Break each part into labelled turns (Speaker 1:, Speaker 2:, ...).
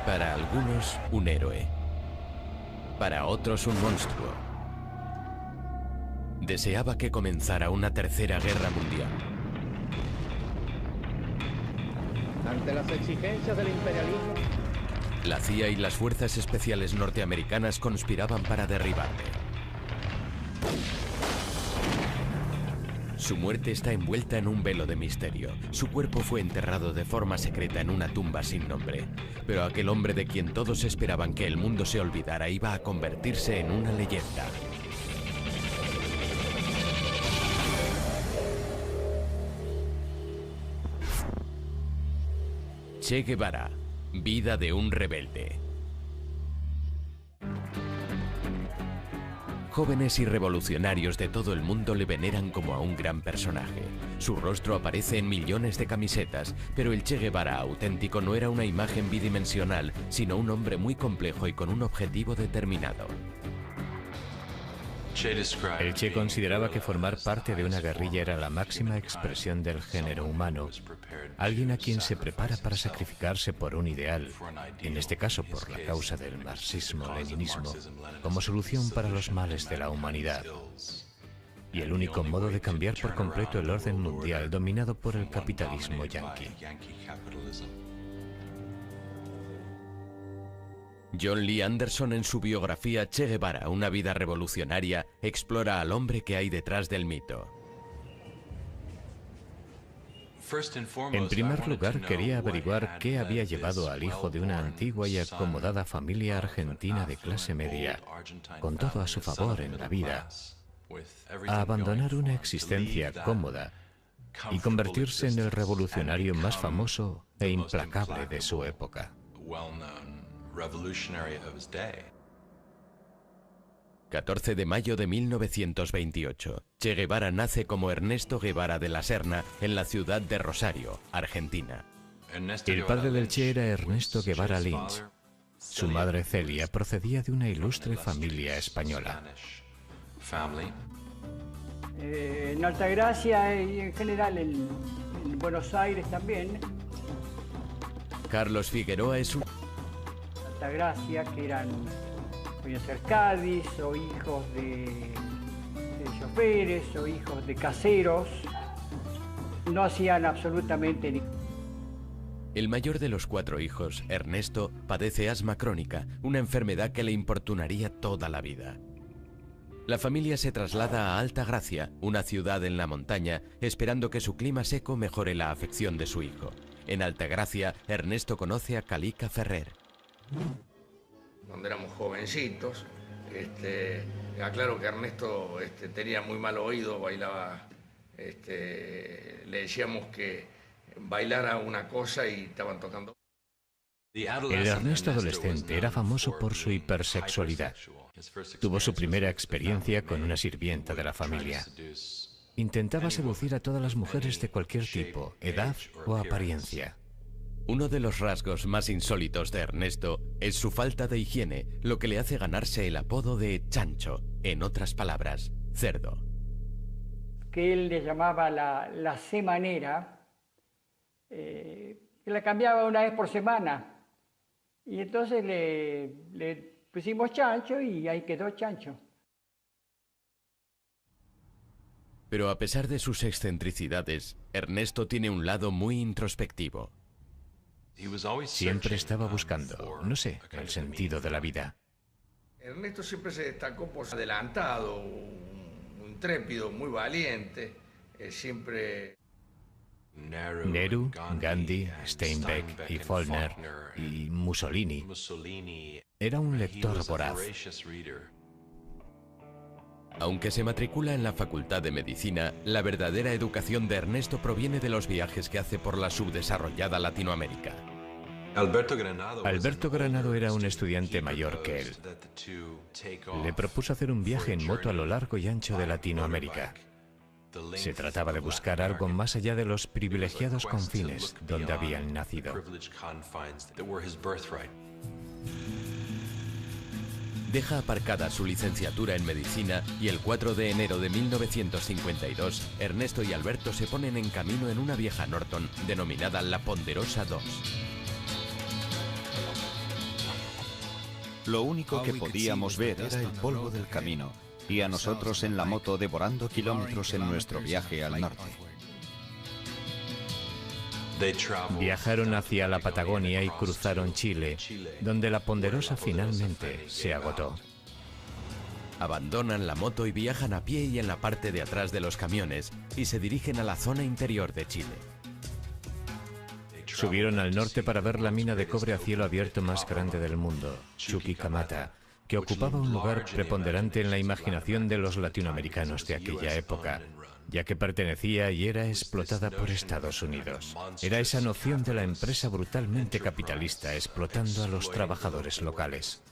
Speaker 1: Para algunos, un héroe. Para otros, un monstruo. Deseaba que comenzara una tercera guerra mundial.
Speaker 2: Ante las exigencias del imperialismo,
Speaker 1: La CIA y las fuerzas especiales norteamericanas conspiraban para derribarle. Su muerte está envuelta en un velo de misterio. Su cuerpo fue enterrado de forma secreta en una tumba sin nombre. Pero aquel hombre de quien todos esperaban que el mundo se olvidara iba a convertirse en una leyenda. Che Guevara, vida de un rebelde. Jóvenes y revolucionarios de todo el mundo le veneran como a un gran personaje. Su rostro aparece en millones de camisetas, pero el Che Guevara auténtico no era una imagen bidimensional, sino un hombre muy complejo y con un objetivo determinado.
Speaker 3: El Che consideraba que formar parte de una guerrilla era la máxima expresión del género humano. Alguien a quien se prepara para sacrificarse por un ideal, en este caso por la causa del marxismo-leninismo, como solución para los males de la humanidad. Y el único modo de cambiar por completo el orden mundial dominado por el capitalismo yanqui.
Speaker 1: John Lee Anderson, en su biografía Che Guevara, una vida revolucionaria, explora al hombre que hay detrás del mito.
Speaker 3: En primer lugar, quería averiguar qué había llevado al hijo de una antigua y acomodada familia argentina de clase media, con todo a su favor en la vida, a abandonar una existencia cómoda y convertirse en el revolucionario más famoso e implacable de su época.
Speaker 1: 14 de mayo de 1928. Che Guevara nace como Ernesto Guevara de la Serna en la ciudad de Rosario, Argentina.
Speaker 3: El padre del Che era Ernesto Guevara Lynch. Su madre Celia procedía de una ilustre familia española.
Speaker 4: En Altagracia y en general en Buenos Aires también.
Speaker 1: Carlos Figueroa es un...
Speaker 4: Altagracia, que eran, podían ser Cádiz, o hijos de choferes, o hijos de caseros. No hacían absolutamente ni...
Speaker 1: El mayor de los 4 hijos, Ernesto, padece asma crónica, una enfermedad que le importunaría toda la vida. La familia se traslada a Altagracia, una ciudad en la montaña, esperando que su clima seco mejore la afección de su hijo. En Altagracia, Ernesto conoce a Calica Ferrer.
Speaker 5: Cuando éramos jovencitos, aclaro que Ernesto tenía muy mal oído, bailaba, le decíamos que bailara una cosa y estaban tocando.
Speaker 3: El Ernesto adolescente era famoso por su hipersexualidad. Tuvo su primera experiencia con una sirvienta de la familia. Intentaba seducir a todas las mujeres de cualquier tipo, edad o apariencia.
Speaker 1: Uno de los rasgos más insólitos de Ernesto es su falta de higiene, lo que le hace ganarse el apodo de chancho, en otras palabras, cerdo.
Speaker 4: Que él le llamaba la semanera, que la cambiaba una vez por semana. Y entonces le pusimos chancho y ahí quedó chancho.
Speaker 1: Pero a pesar de sus excentricidades, Ernesto tiene un lado muy introspectivo.
Speaker 3: Siempre estaba buscando, no sé, el sentido de la vida.
Speaker 5: Ernesto siempre se destacó por ser adelantado, muy intrépido, muy valiente, siempre...
Speaker 3: Nehru, Gandhi, Steinbeck y Follner y Mussolini. Era un lector voraz.
Speaker 1: Aunque se matricula en la Facultad de Medicina, la verdadera educación de Ernesto proviene de los viajes que hace por la subdesarrollada Latinoamérica.
Speaker 3: Alberto Granado era un estudiante mayor que él. Le propuso hacer un viaje en moto a lo largo y ancho de Latinoamérica. Se trataba de buscar algo más allá de los privilegiados confines donde habían nacido.
Speaker 1: Deja aparcada su licenciatura en medicina y el 4 de enero de 1952, Ernesto y Alberto se ponen en camino en una vieja Norton denominada La Ponderosa 2.
Speaker 6: Lo único que podíamos ver era el polvo del camino y a nosotros en la moto devorando kilómetros en nuestro viaje al norte.
Speaker 3: Viajaron hacia la Patagonia y cruzaron Chile, donde la Ponderosa finalmente se agotó.
Speaker 1: Abandonan la moto y viajan a pie y en la parte de atrás de los camiones y se dirigen a la zona interior de Chile.
Speaker 3: Subieron al norte para ver la mina de cobre a cielo abierto más grande del mundo, Chuquicamata, que ocupaba un lugar preponderante en la imaginación de los latinoamericanos de aquella época, ya que pertenecía y era explotada por Estados Unidos. Era esa noción de la empresa brutalmente capitalista explotando a los trabajadores locales.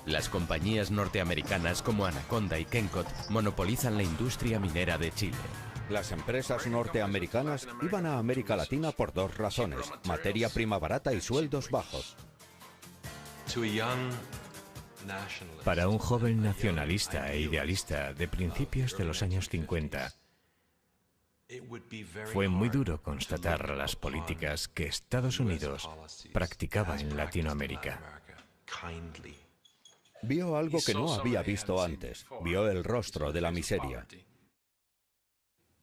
Speaker 1: Las compañías norteamericanas como Anaconda y Kencott monopolizan la industria minera de Chile.
Speaker 7: Las empresas norteamericanas iban a América Latina por dos razones: materia prima barata y sueldos bajos.
Speaker 3: Para un joven nacionalista e idealista de principios de los años 50, fue muy duro constatar las políticas que Estados Unidos practicaba en Latinoamérica.
Speaker 7: Vio algo que no había visto antes. Vio el rostro de la miseria.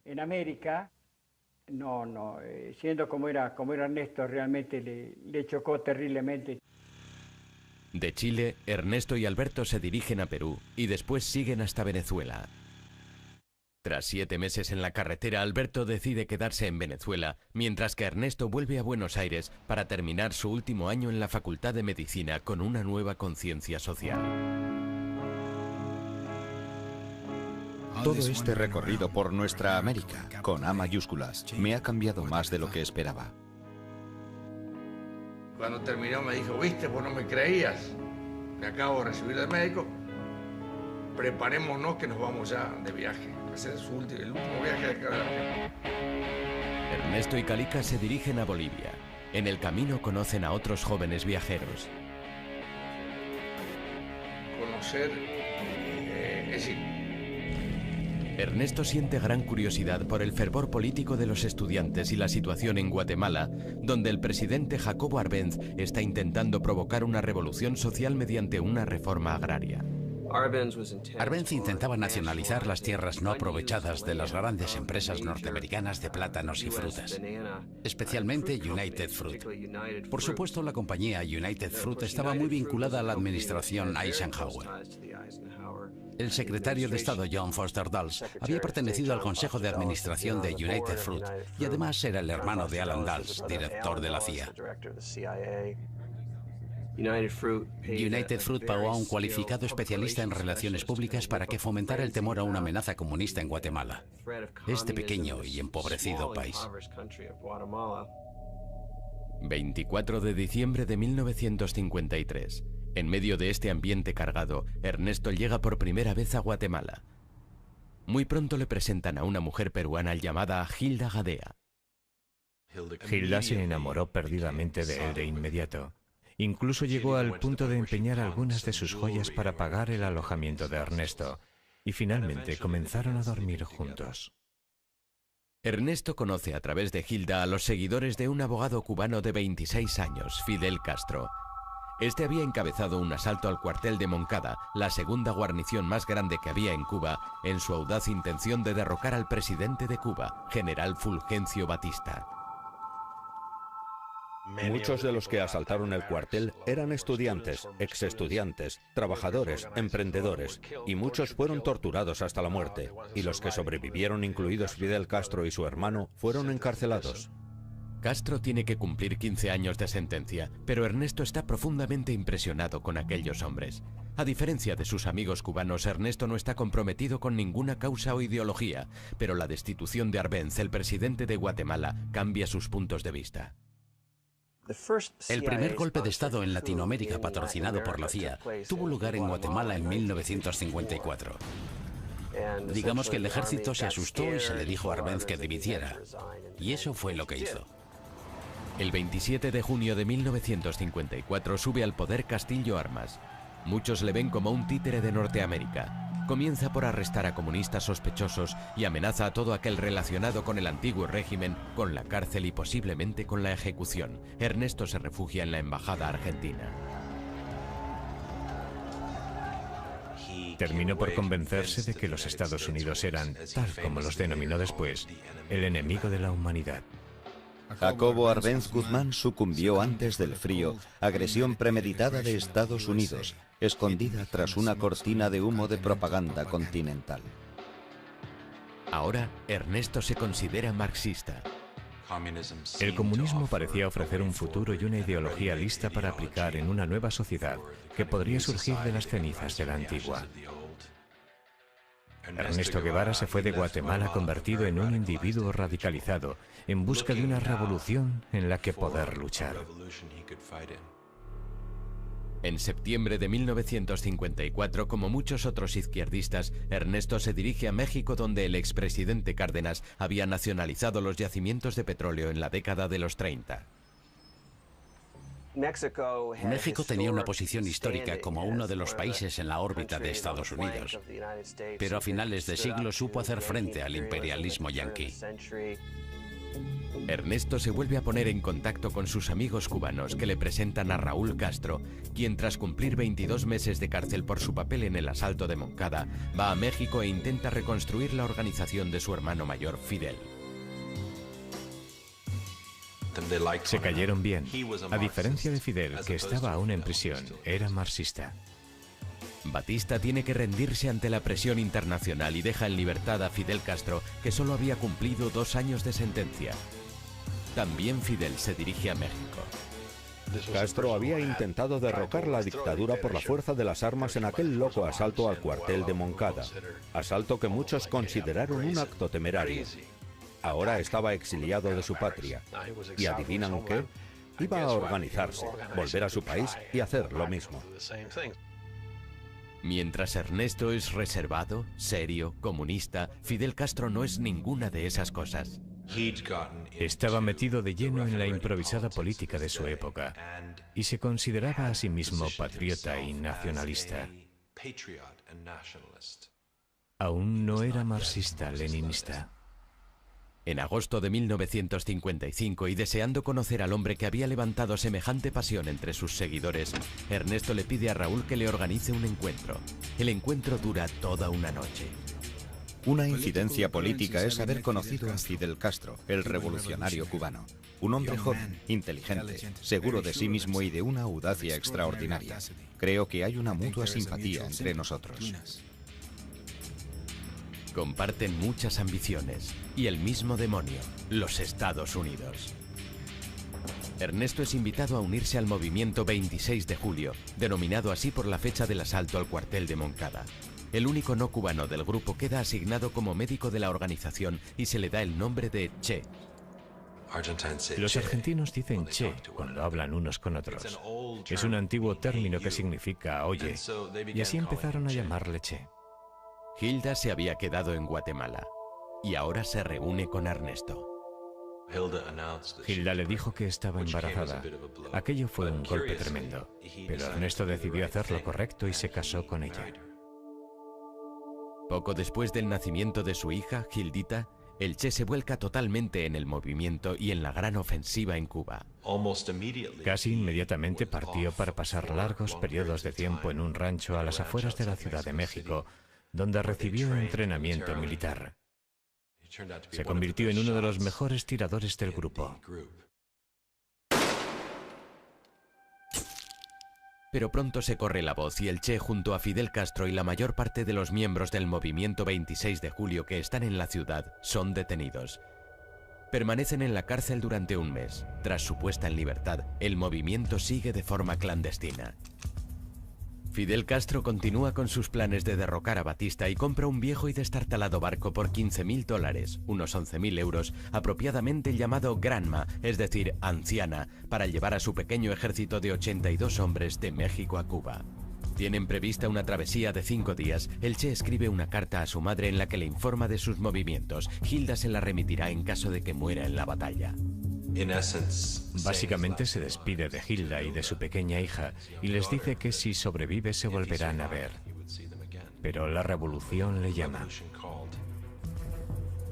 Speaker 4: En América, siendo como era Ernesto, realmente le chocó terriblemente.
Speaker 1: De Chile, Ernesto y Alberto se dirigen a Perú y después siguen hasta Venezuela. Tras 7 meses en la carretera, Alberto decide quedarse en Venezuela, mientras que Ernesto vuelve a Buenos Aires para terminar su último año en la Facultad de Medicina con una nueva conciencia social.
Speaker 6: Todo este recorrido por nuestra América, con A mayúsculas, me ha cambiado más de lo que esperaba.
Speaker 5: Cuando terminó me dijo, viste, vos no me creías, me acabo de recibir de médico, preparémonos que nos vamos ya de viaje. Ese es el último viaje de acá de la Argentina.
Speaker 1: Ernesto y Calica se dirigen a Bolivia. En el camino conocen a otros jóvenes viajeros.
Speaker 5: Conocer, es decir,
Speaker 1: Ernesto siente gran curiosidad por el fervor político de los estudiantes y la situación en Guatemala, donde el presidente Jacobo Arbenz está intentando provocar una revolución social mediante una reforma agraria.
Speaker 8: Arbenz intentaba nacionalizar las tierras no aprovechadas de las grandes empresas norteamericanas de plátanos y frutas, especialmente United Fruit. Por supuesto, la compañía United Fruit estaba muy vinculada a la administración Eisenhower. El secretario de Estado John Foster Dulles había pertenecido al Consejo de Administración de United Fruit y además era el hermano de Alan Dulles, director de la CIA. United Fruit pagó a un cualificado especialista en relaciones públicas para que fomentara el temor a una amenaza comunista en Guatemala, este pequeño y empobrecido país.
Speaker 1: 24 de diciembre de 1953. En medio de este ambiente cargado, Ernesto llega por primera vez a Guatemala. Muy pronto le presentan a una mujer peruana llamada Hilda Gadea.
Speaker 3: Hilda se enamoró perdidamente de él de inmediato. Incluso llegó al punto de empeñar algunas de sus joyas para pagar el alojamiento de Ernesto, y finalmente comenzaron a dormir juntos.
Speaker 1: Ernesto conoce a través de Hilda a los seguidores de un abogado cubano de 26 años, Fidel Castro. Este había encabezado un asalto al cuartel de Moncada, la segunda guarnición más grande que había en Cuba, en su audaz intención de derrocar al presidente de Cuba, general Fulgencio Batista.
Speaker 7: Muchos de los que asaltaron el cuartel eran estudiantes, exestudiantes, trabajadores, emprendedores, y muchos fueron torturados hasta la muerte, y los que sobrevivieron, incluidos Fidel Castro y su hermano, fueron encarcelados.
Speaker 1: Castro tiene que cumplir 15 años de sentencia, pero Ernesto está profundamente impresionado con aquellos hombres. A diferencia de sus amigos cubanos, Ernesto no está comprometido con ninguna causa o ideología, pero la destitución de Arbenz, el presidente de Guatemala, cambia sus puntos de vista.
Speaker 8: El primer golpe de Estado en Latinoamérica patrocinado por la CIA tuvo lugar en Guatemala en 1954. Digamos que el ejército se asustó y se le dijo a Arbenz que dimitiera. Y eso fue lo que hizo.
Speaker 1: El 27 de junio de 1954 sube al poder Castillo Armas. Muchos le ven como un títere de Norteamérica. Comienza por arrestar a comunistas sospechosos y amenaza a todo aquel relacionado con el antiguo régimen con la cárcel y posiblemente con la ejecución. Ernesto se refugia en la embajada argentina.
Speaker 3: terminó por convencerse de que los Estados Unidos eran, tal como los denominó después, el enemigo de la humanidad.
Speaker 6: Jacobo Arbenz Guzmán sucumbió antes del frío, agresión premeditada de Estados Unidos, escondida tras una cortina de humo de propaganda continental.
Speaker 1: Ahora, Ernesto se considera marxista.
Speaker 3: El comunismo parecía ofrecer un futuro y una ideología lista para aplicar en una nueva sociedad que podría surgir de las cenizas de la antigua. Ernesto Guevara se fue de Guatemala convertido en un individuo radicalizado, en busca de una revolución en la que poder luchar.
Speaker 1: En septiembre de 1954, como muchos otros izquierdistas, Ernesto se dirige a México, donde el expresidente Cárdenas había nacionalizado los yacimientos de petróleo en la década de los 30.
Speaker 8: México tenía una posición histórica como uno de los países en la órbita de Estados Unidos, pero a finales de siglo supo hacer frente al imperialismo yanqui.
Speaker 1: Ernesto se vuelve a poner en contacto con sus amigos cubanos, que le presentan a Raúl Castro, quien tras cumplir 22 meses de cárcel por su papel en el asalto de Moncada, va a México e intenta reconstruir la organización de su hermano mayor, Fidel.
Speaker 3: Se cayeron bien. A diferencia de Fidel, que estaba aún en prisión, era marxista.
Speaker 1: Batista tiene que rendirse ante la presión internacional y deja en libertad a Fidel Castro, que solo había cumplido 2 años de sentencia. También Fidel se dirige a México.
Speaker 7: Castro había intentado derrocar la dictadura por la fuerza de las armas en aquel loco asalto al cuartel de Moncada, asalto que muchos consideraron un acto temerario. Ahora estaba exiliado de su patria, y ¿adivinan qué? Iba a organizarse, volver a su país y hacer lo mismo.
Speaker 1: Mientras Ernesto es reservado, serio, comunista, Fidel Castro no es ninguna de esas cosas.
Speaker 3: Estaba metido de lleno en la improvisada política de su época y se consideraba a sí mismo patriota y nacionalista. Aún no era marxista-leninista.
Speaker 1: En agosto de 1955, y deseando conocer al hombre que había levantado semejante pasión entre sus seguidores, Ernesto le pide a Raúl que le organice un encuentro. El encuentro dura toda una noche.
Speaker 6: Una incidencia política es haber conocido a Fidel Castro, el revolucionario cubano. Un hombre joven, inteligente, seguro de sí mismo y de una audacia extraordinaria. Creo que hay una mutua simpatía entre nosotros.
Speaker 1: Comparten muchas ambiciones y el mismo demonio, los Estados Unidos. Ernesto es invitado a unirse al movimiento 26 de julio, denominado así por la fecha del asalto al cuartel de Moncada. El único no cubano del grupo queda asignado como médico de la organización y se le da el nombre de Che.
Speaker 3: Los argentinos dicen Che cuando hablan unos con otros. Es un antiguo término que significa oye, y así empezaron a llamarle Che.
Speaker 1: Hilda se había quedado en Guatemala y ahora se reúne con Ernesto.
Speaker 3: Hilda le dijo que estaba embarazada. Aquello fue un golpe tremendo, pero Ernesto decidió hacer lo correcto y se casó con ella.
Speaker 1: Poco después del nacimiento de su hija, Hildita, el Che se vuelca totalmente en el movimiento y en la gran ofensiva en Cuba.
Speaker 3: Casi inmediatamente partió para pasar largos periodos de tiempo en un rancho a las afueras de la Ciudad de México, donde recibió entrenamiento militar. Se convirtió en uno de los mejores tiradores del grupo.
Speaker 1: Pero pronto se corre la voz y el Che, junto a Fidel Castro y la mayor parte de los miembros del movimiento 26 de julio que están en la ciudad, son detenidos. Permanecen en la cárcel durante un mes. Tras su puesta en libertad, el movimiento sigue de forma clandestina. Fidel Castro continúa con sus planes de derrocar a Batista y compra un viejo y destartalado barco por $15.000, unos 11.000 euros, apropiadamente llamado Granma, es decir, anciana, para llevar a su pequeño ejército de 82 hombres de México a Cuba. Tienen prevista una travesía de 5 días. El Che escribe una carta a su madre en la que le informa de sus movimientos. Hilda se la remitirá en caso de que muera en la batalla.
Speaker 3: Básicamente se despide de Hilda y de su pequeña hija y les dice que si sobrevive se volverán a ver. Pero la revolución le llama.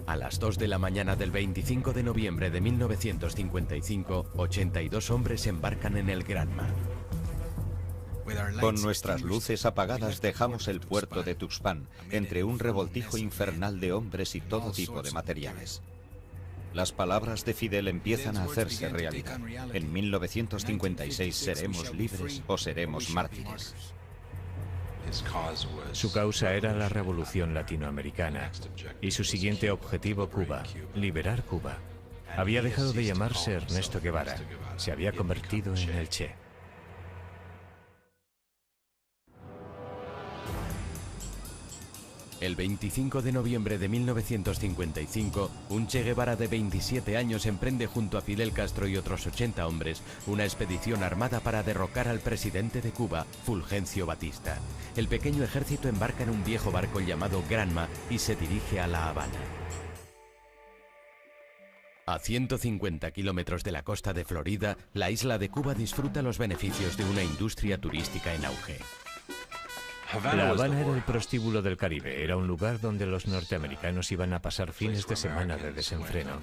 Speaker 1: A las 2 de la mañana del 25 de noviembre de 1955, 82 hombres embarcan en el Granma.
Speaker 6: Con nuestras luces apagadas dejamos el puerto de Tuxpan, entre un revoltijo infernal de hombres y todo tipo de materiales. Las palabras de Fidel empiezan a hacerse realidad. En 1956 seremos libres o seremos mártires.
Speaker 3: Su causa era la revolución latinoamericana y su siguiente objetivo Cuba, liberar Cuba. Había dejado de llamarse Ernesto Guevara, se había convertido en el Che.
Speaker 1: El 25 de noviembre de 1955, un Che Guevara de 27 años emprende junto a Fidel Castro y otros 80 hombres una expedición armada para derrocar al presidente de Cuba, Fulgencio Batista. El pequeño ejército embarca en un viejo barco llamado Granma y se dirige a La Habana. A 150 kilómetros de la costa de Florida, la isla de Cuba disfruta los beneficios de una industria turística en auge.
Speaker 3: La Habana era el prostíbulo del Caribe, era un lugar donde los norteamericanos iban a pasar fines de semana de desenfreno.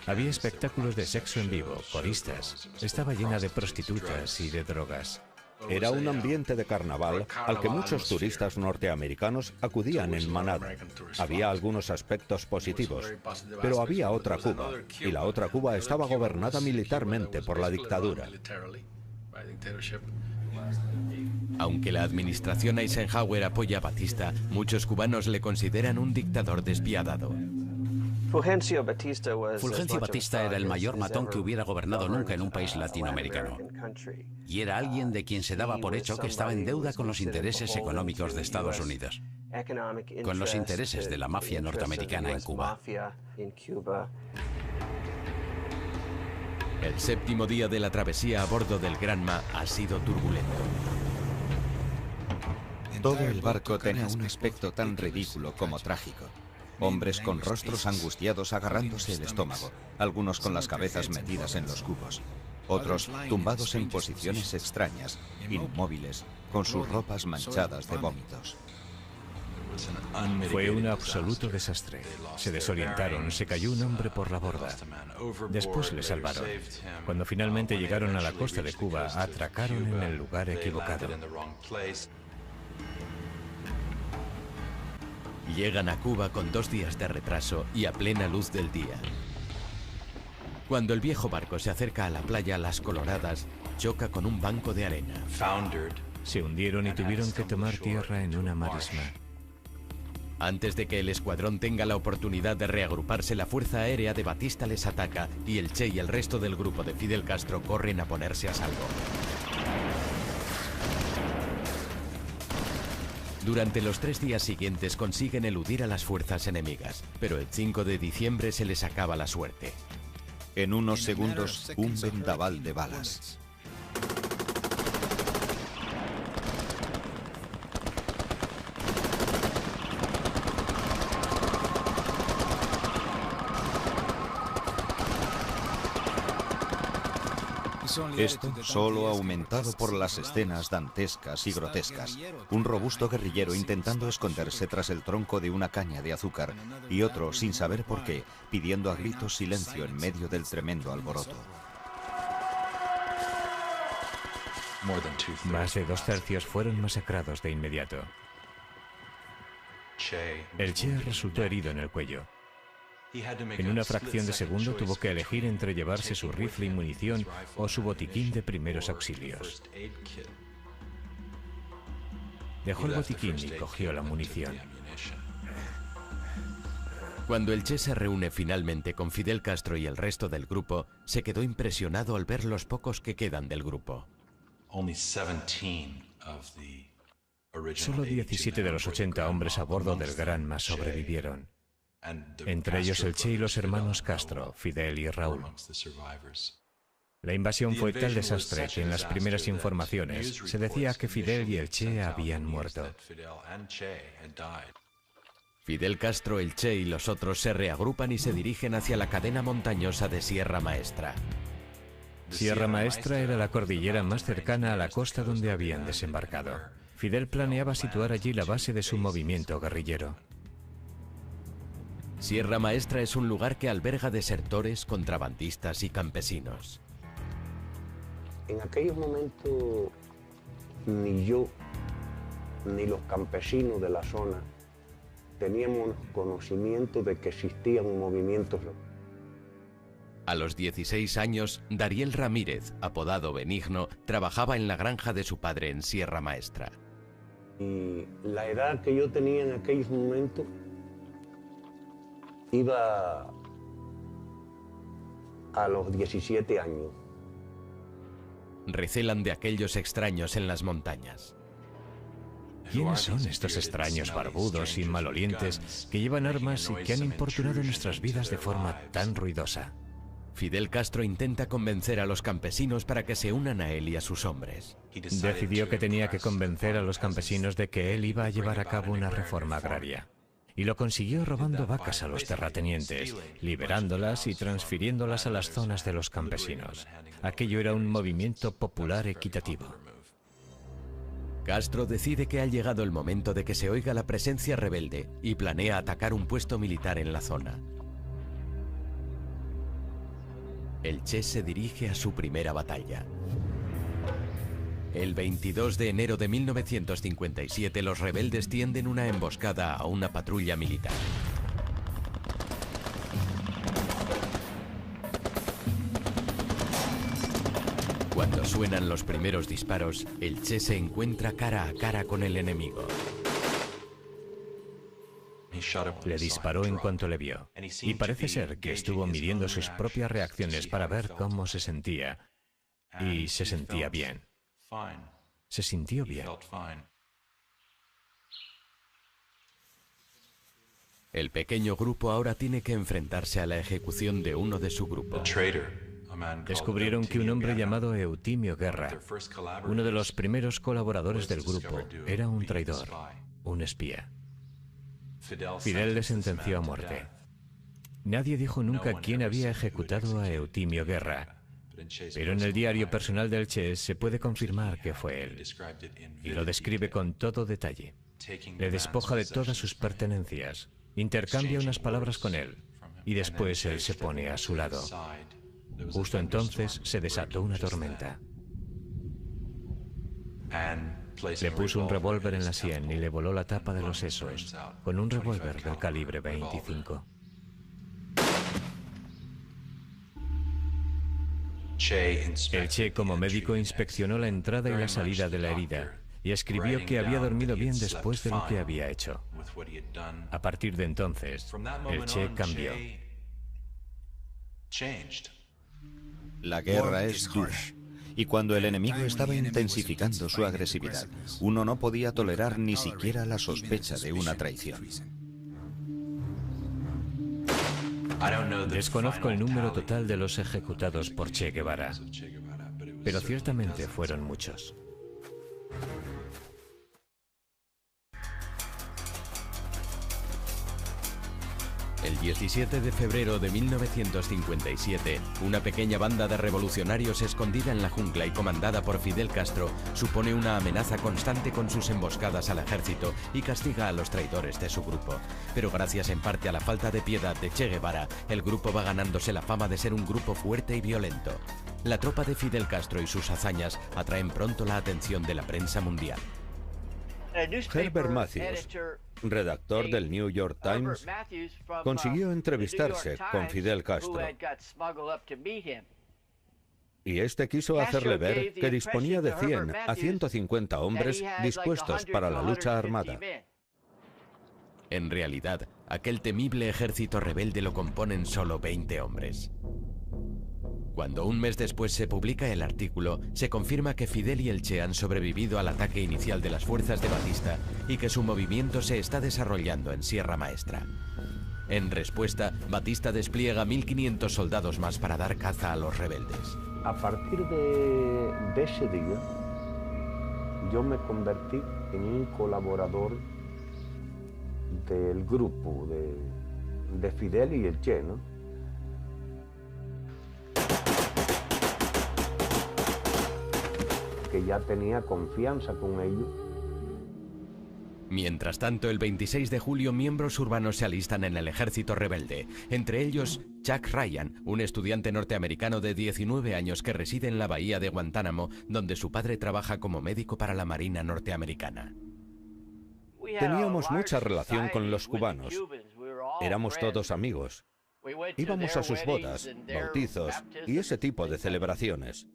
Speaker 3: Había espectáculos de sexo en vivo, coristas, estaba llena de prostitutas y de drogas.
Speaker 7: Era un ambiente de carnaval al que muchos turistas norteamericanos acudían en manada. Había algunos aspectos positivos, pero había otra Cuba, y la otra Cuba estaba gobernada militarmente por la dictadura.
Speaker 1: Aunque la administración Eisenhower apoya a Batista, muchos cubanos le consideran un dictador despiadado.
Speaker 9: Fulgencio Batista era el mayor matón que hubiera gobernado nunca en un país latinoamericano. Y era alguien de quien se daba por hecho que estaba en deuda con los intereses económicos de Estados Unidos, con los intereses de la mafia norteamericana en Cuba.
Speaker 1: El séptimo día de la travesía a bordo del Granma ha sido turbulento.
Speaker 6: Todo el barco tenía un aspecto tan ridículo como trágico. Hombres con rostros angustiados agarrándose el estómago, algunos con las cabezas metidas en los cubos, otros tumbados en posiciones extrañas, inmóviles, con sus ropas manchadas de vómitos.
Speaker 3: Fue un absoluto desastre. Se desorientaron, se cayó un hombre por la borda. Después le salvaron. Cuando finalmente llegaron a la costa de Cuba, atracaron en el lugar equivocado.
Speaker 1: Llegan a Cuba con 2 días de retraso y a plena luz del día. Cuando el viejo barco se acerca a la playa Las Coloradas, choca con un banco de arena.
Speaker 3: Se hundieron y tuvieron que tomar tierra en una marisma.
Speaker 1: Antes de que el escuadrón tenga la oportunidad de reagruparse, la Fuerza Aérea de Batista les ataca y el Che y el resto del grupo de Fidel Castro corren a ponerse a salvo. Durante los 3 días siguientes consiguen eludir a las fuerzas enemigas, pero el 5 de diciembre se les acaba la suerte.
Speaker 6: En unos segundos, un vendaval de balas. Esto solo aumentado por las escenas dantescas y grotescas. Un robusto guerrillero intentando esconderse tras el tronco de una caña de azúcar y otro, sin saber por qué, pidiendo a gritos silencio en medio del tremendo alboroto.
Speaker 3: Más de 2/3 fueron masacrados de inmediato. El Che resultó herido en el cuello. En una fracción de segundo tuvo que elegir entre llevarse su rifle y munición o su botiquín de primeros auxilios. Dejó el botiquín y cogió la munición.
Speaker 1: Cuando el Che se reúne finalmente con Fidel Castro y el resto del grupo, se quedó impresionado al ver los pocos que quedan del grupo.
Speaker 3: Solo 17 de los 80 hombres a bordo del Granma sobrevivieron. Entre ellos el Che y los hermanos Castro, Fidel y Raúl. La invasión fue tal desastre que en las primeras informaciones se decía que Fidel y el Che habían muerto.
Speaker 1: Fidel Castro, el Che y los otros se reagrupan y se dirigen hacia la cadena montañosa de Sierra Maestra.
Speaker 3: Sierra Maestra era la cordillera más cercana a la costa donde habían desembarcado. Fidel planeaba situar allí la base de su movimiento guerrillero.
Speaker 1: Sierra Maestra es un lugar que alberga desertores, contrabandistas y campesinos.
Speaker 10: En aquellos momentos ni yo, ni los campesinos de la zona teníamos conocimiento de que existían movimientos.
Speaker 1: A los 16 años, Dariel Ramírez, apodado Benigno, trabajaba en la granja de su padre en Sierra Maestra.
Speaker 10: Y la edad que yo tenía en aquellos momentos iba a los 17 años.
Speaker 1: Recelan de aquellos extraños en las montañas.
Speaker 3: ¿Quiénes son estos extraños barbudos y malolientes que llevan armas y que han importunado nuestras vidas de forma tan ruidosa?
Speaker 1: Fidel Castro intenta convencer a los campesinos para que se unan a él y a sus hombres.
Speaker 3: Decidió que tenía que convencer a los campesinos de que él iba a llevar a cabo una reforma agraria. Y lo consiguió robando vacas a los terratenientes, liberándolas y transfiriéndolas a las zonas de los campesinos. Aquello era un movimiento popular equitativo.
Speaker 1: Castro decide que ha llegado el momento de que se oiga la presencia rebelde y planea atacar un puesto militar en la zona. El Che se dirige a su primera batalla. El 22 de enero de 1957 los rebeldes tienden una emboscada a una patrulla militar. Cuando suenan los primeros disparos, el Che se encuentra cara a cara con el enemigo.
Speaker 3: Le disparó en cuanto le vio, y parece ser que estuvo midiendo sus propias reacciones para ver cómo se sentía, y se sentía bien. Se sintió bien.
Speaker 1: El pequeño grupo ahora tiene que enfrentarse a la ejecución de uno de su grupo.
Speaker 3: Descubrieron que un hombre llamado Eutimio Guerra, uno de los primeros colaboradores del grupo, era un traidor, un espía. Fidel le sentenció a muerte. Nadie dijo nunca quién había ejecutado a Eutimio Guerra, pero en el diario personal del Che se puede confirmar que fue él, y lo describe con todo detalle. Le despoja de todas sus pertenencias, intercambia unas palabras con él, y después él se pone a su lado. Justo entonces se desató una tormenta. Le puso un revólver en la sien y le voló la tapa de los sesos, con un revólver del calibre 25. El Che, como médico, inspeccionó la entrada y la salida de la herida y escribió que había dormido bien después de lo que había hecho. A partir de entonces, el Che cambió.
Speaker 6: La guerra es dura, y cuando el enemigo estaba intensificando su agresividad, uno no podía tolerar ni siquiera la sospecha de una traición.
Speaker 3: Desconozco el número total de los ejecutados por Che Guevara, pero ciertamente fueron muchos.
Speaker 1: El 17 de febrero de 1957, una pequeña banda de revolucionarios escondida en la jungla y comandada por Fidel Castro supone una amenaza constante con sus emboscadas al ejército y castiga a los traidores de su grupo. Pero gracias en parte a la falta de piedad de Che Guevara, el grupo va ganándose la fama de ser un grupo fuerte y violento. La tropa de Fidel Castro y sus hazañas atraen pronto la atención de la prensa mundial.
Speaker 7: Herbert Matthews, redactor del New York Times, consiguió entrevistarse con Fidel Castro. Y este quiso hacerle ver que disponía de 100 a 150 hombres dispuestos para la lucha armada.
Speaker 1: En realidad, aquel temible ejército rebelde lo componen solo 20 hombres. Cuando un mes después se publica el artículo, se confirma que Fidel y el Che han sobrevivido al ataque inicial de las fuerzas de Batista y que su movimiento se está desarrollando en Sierra Maestra. En respuesta, Batista despliega 1.500 soldados más para dar caza a los rebeldes.
Speaker 10: A partir de ese día, yo me convertí en un colaborador del grupo de Fidel y el Che, ¿no? Que ya tenía confianza con ellos.
Speaker 1: Mientras tanto, el 26 de julio, miembros urbanos se alistan en el ejército rebelde. Entre ellos, Chuck Ryan, un estudiante norteamericano de 19 años que reside en la bahía de Guantánamo, donde su padre trabaja como médico para la Marina norteamericana.
Speaker 7: Teníamos mucha relación con los cubanos. Éramos todos amigos. Íbamos a sus bodas, bautizos y ese tipo de celebraciones.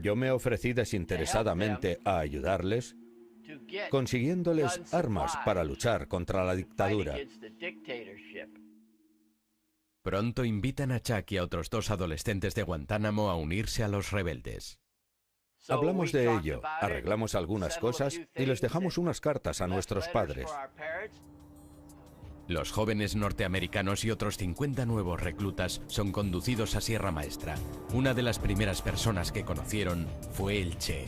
Speaker 7: Yo me ofrecí desinteresadamente a ayudarles, consiguiéndoles armas para luchar contra la dictadura.
Speaker 1: Pronto invitan a Chuck y a otros 2 adolescentes de Guantánamo a unirse a los rebeldes.
Speaker 7: Hablamos de ello, arreglamos algunas cosas y les dejamos unas cartas a nuestros padres.
Speaker 1: Los jóvenes norteamericanos y otros 50 nuevos reclutas son conducidos a Sierra Maestra. Una de las primeras personas que conocieron fue el Che.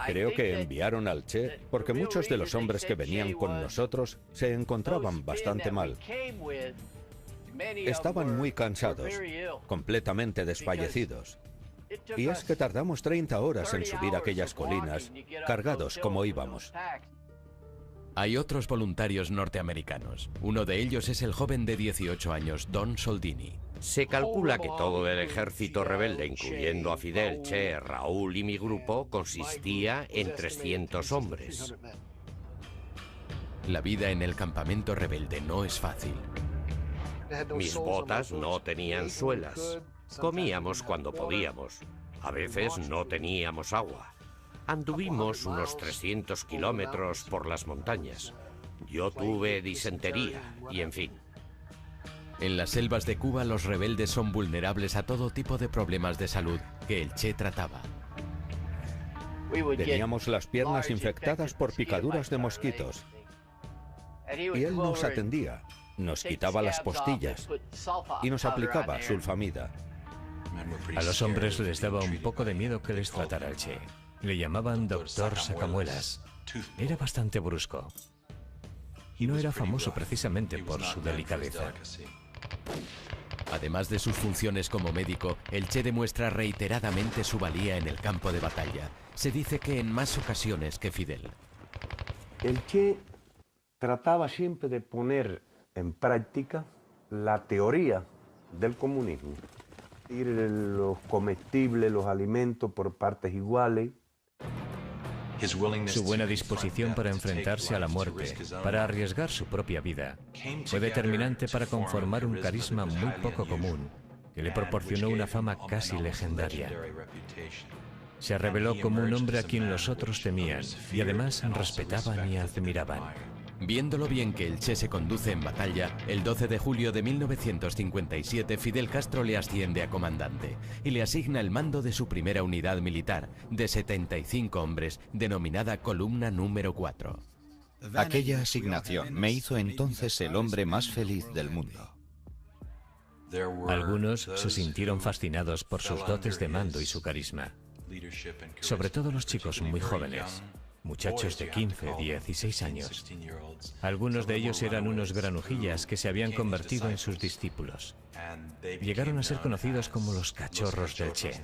Speaker 7: Creo que enviaron al Che porque muchos de los hombres que venían con nosotros se encontraban bastante mal. Estaban muy cansados, completamente desfallecidos. Y es que tardamos 30 horas en subir aquellas colinas, cargados como íbamos.
Speaker 1: Hay otros voluntarios norteamericanos. Uno de ellos es el joven de 18 años, Don Soldini.
Speaker 11: Se calcula que todo el ejército rebelde, incluyendo a Fidel, Che, Raúl y mi grupo, consistía en 300 hombres.
Speaker 1: La vida en el campamento rebelde no es fácil.
Speaker 11: Mis botas no tenían suelas. Comíamos cuando podíamos. A veces no teníamos agua. Anduvimos unos 300 kilómetros por las montañas. Yo tuve disentería y en fin.
Speaker 1: En las selvas de Cuba, los rebeldes son vulnerables a todo tipo de problemas de salud que el Che trataba.
Speaker 7: Teníamos las piernas infectadas por picaduras de mosquitos. Y él nos atendía, nos quitaba las postillas y nos aplicaba sulfamida.
Speaker 3: A los hombres les daba un poco de miedo que les tratara el Che. Le llamaban Doctor Sacamuelas. Era bastante brusco. Y no era famoso precisamente por su delicadeza.
Speaker 1: Además de sus funciones como médico, el Che demuestra reiteradamente su valía en el campo de batalla. Se dice que en más ocasiones que Fidel.
Speaker 10: El Che trataba siempre de poner en práctica la teoría del comunismo. Los comestibles, los alimentos por partes iguales.
Speaker 3: Su buena disposición para enfrentarse a la muerte, para arriesgar su propia vida, fue determinante para conformar un carisma muy poco común, que le proporcionó una fama casi legendaria. Se reveló como un hombre a quien los otros temían y además respetaban y admiraban.
Speaker 1: Viendo lo bien que el Che se conduce en batalla, el 12 de julio de 1957 Fidel Castro le asciende a comandante y le asigna el mando de su primera unidad militar, de 75 hombres, denominada Columna número 4.
Speaker 6: Aquella asignación me hizo entonces el hombre más feliz del mundo.
Speaker 3: Algunos se sintieron fascinados por sus dotes de mando y su carisma, sobre todo los chicos muy jóvenes. Muchachos de 15, 16 años. Algunos de ellos eran unos granujillas que se habían convertido en sus discípulos. Llegaron a ser conocidos como los cachorros del Che.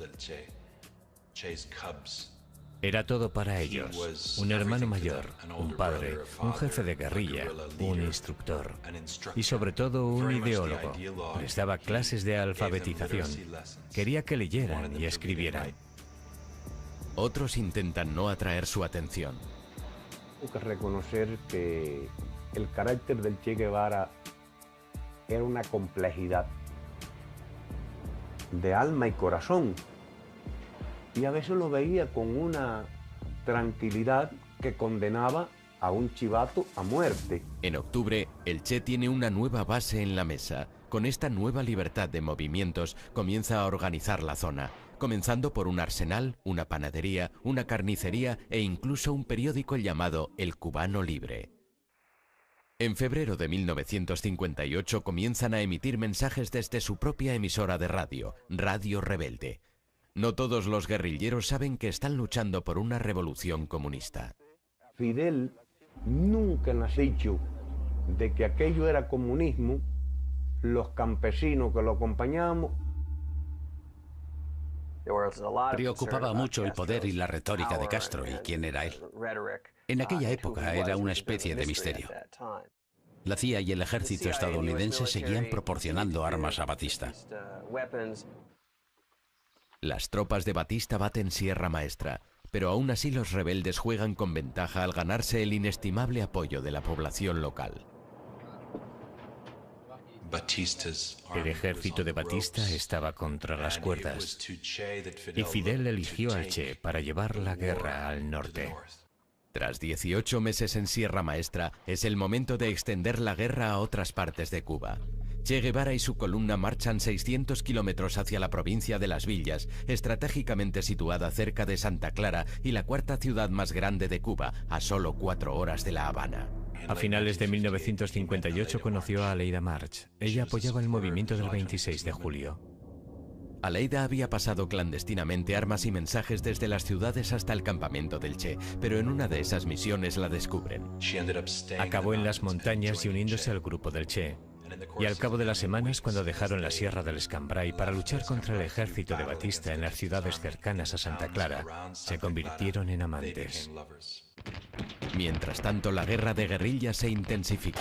Speaker 3: Era todo para ellos. Un hermano mayor, un padre, un jefe de guerrilla, un instructor y sobre todo un ideólogo. Les daba clases de alfabetización. Quería que leyeran y escribieran.
Speaker 1: Otros intentan no atraer su atención.
Speaker 10: Tengo que reconocer que el carácter del Che Guevara era una complejidad de alma y corazón. Y a veces lo veía con una tranquilidad que condenaba a un chivato a muerte.
Speaker 1: En octubre, el Che tiene una nueva base en la mesa. Con esta nueva libertad de movimientos, comienza a organizar la zona, comenzando por un arsenal, una panadería, una carnicería e incluso un periódico llamado El Cubano Libre. En febrero de 1958 comienzan a emitir mensajes desde su propia emisora de radio, Radio Rebelde. No todos los guerrilleros saben que están luchando por una revolución comunista.
Speaker 10: Fidel nunca nos ha dicho de que aquello era comunismo. Los campesinos que lo acompañábamos
Speaker 8: Preocupaba mucho el poder y la retórica de Castro y quién era él. En aquella época era una especie de misterio. La CIA y el ejército estadounidense seguían proporcionando armas a Batista.
Speaker 1: Las tropas de Batista baten Sierra Maestra, pero aún así los rebeldes juegan con ventaja al ganarse el inestimable apoyo de la población local.
Speaker 3: El ejército de Batista estaba contra las cuerdas y Fidel eligió al Che para llevar la guerra al norte.
Speaker 1: Tras 18 meses en Sierra Maestra, es el momento de extender la guerra a otras partes de Cuba. Che Guevara y su columna marchan 600 kilómetros hacia la provincia de Las Villas, estratégicamente situada cerca de Santa Clara y la cuarta ciudad más grande de Cuba, a solo 4 horas de La Habana.
Speaker 3: A finales de 1958 conoció a Aleida March. Ella apoyaba el movimiento del 26 de julio.
Speaker 1: Aleida había pasado clandestinamente armas y mensajes desde las ciudades hasta el campamento del Che, pero en una de esas misiones la descubren.
Speaker 3: Acabó en las montañas y uniéndose al grupo del Che. Y al cabo de las semanas, cuando dejaron la Sierra del Escambray para luchar contra el ejército de Batista en las ciudades cercanas a Santa Clara, se convirtieron en amantes.
Speaker 1: Mientras tanto, la guerra de guerrilla se intensifica.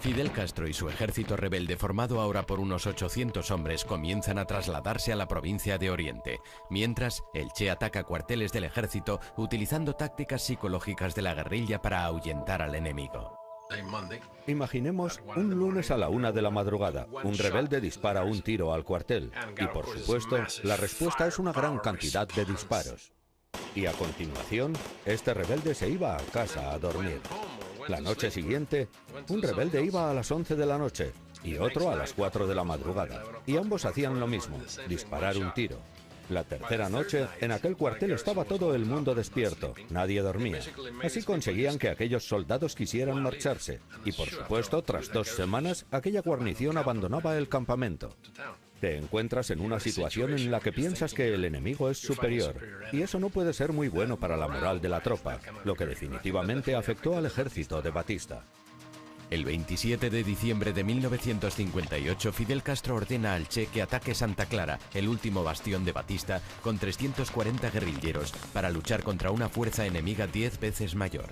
Speaker 1: Fidel Castro y su ejército rebelde, formado ahora por unos 800 hombres, comienzan a trasladarse a la provincia de Oriente. Mientras, el Che ataca cuarteles del ejército utilizando tácticas psicológicas de la guerrilla para ahuyentar al enemigo.
Speaker 7: Imaginemos un lunes a la 1 de la madrugada. Un rebelde dispara un tiro al cuartel. Y por supuesto, la respuesta es una gran cantidad de disparos. Y a continuación, este rebelde se iba a casa a dormir. La noche siguiente, un rebelde iba a las 11 de la noche y otro a las 4 de la madrugada. Y ambos hacían lo mismo, disparar un tiro. La tercera noche, en aquel cuartel estaba todo el mundo despierto, nadie dormía. Así conseguían que aquellos soldados quisieran marcharse. Y por supuesto, tras 2 semanas, aquella guarnición abandonaba el campamento. Te encuentras en una situación en la que piensas que el enemigo es superior, y eso no puede ser muy bueno para la moral de la tropa, lo que definitivamente afectó al ejército de Batista.
Speaker 1: El 27 de diciembre de 1958, Fidel Castro ordena al Che que ataque Santa Clara, el último bastión de Batista, con 340 guerrilleros, para luchar contra una fuerza enemiga 10 veces mayor.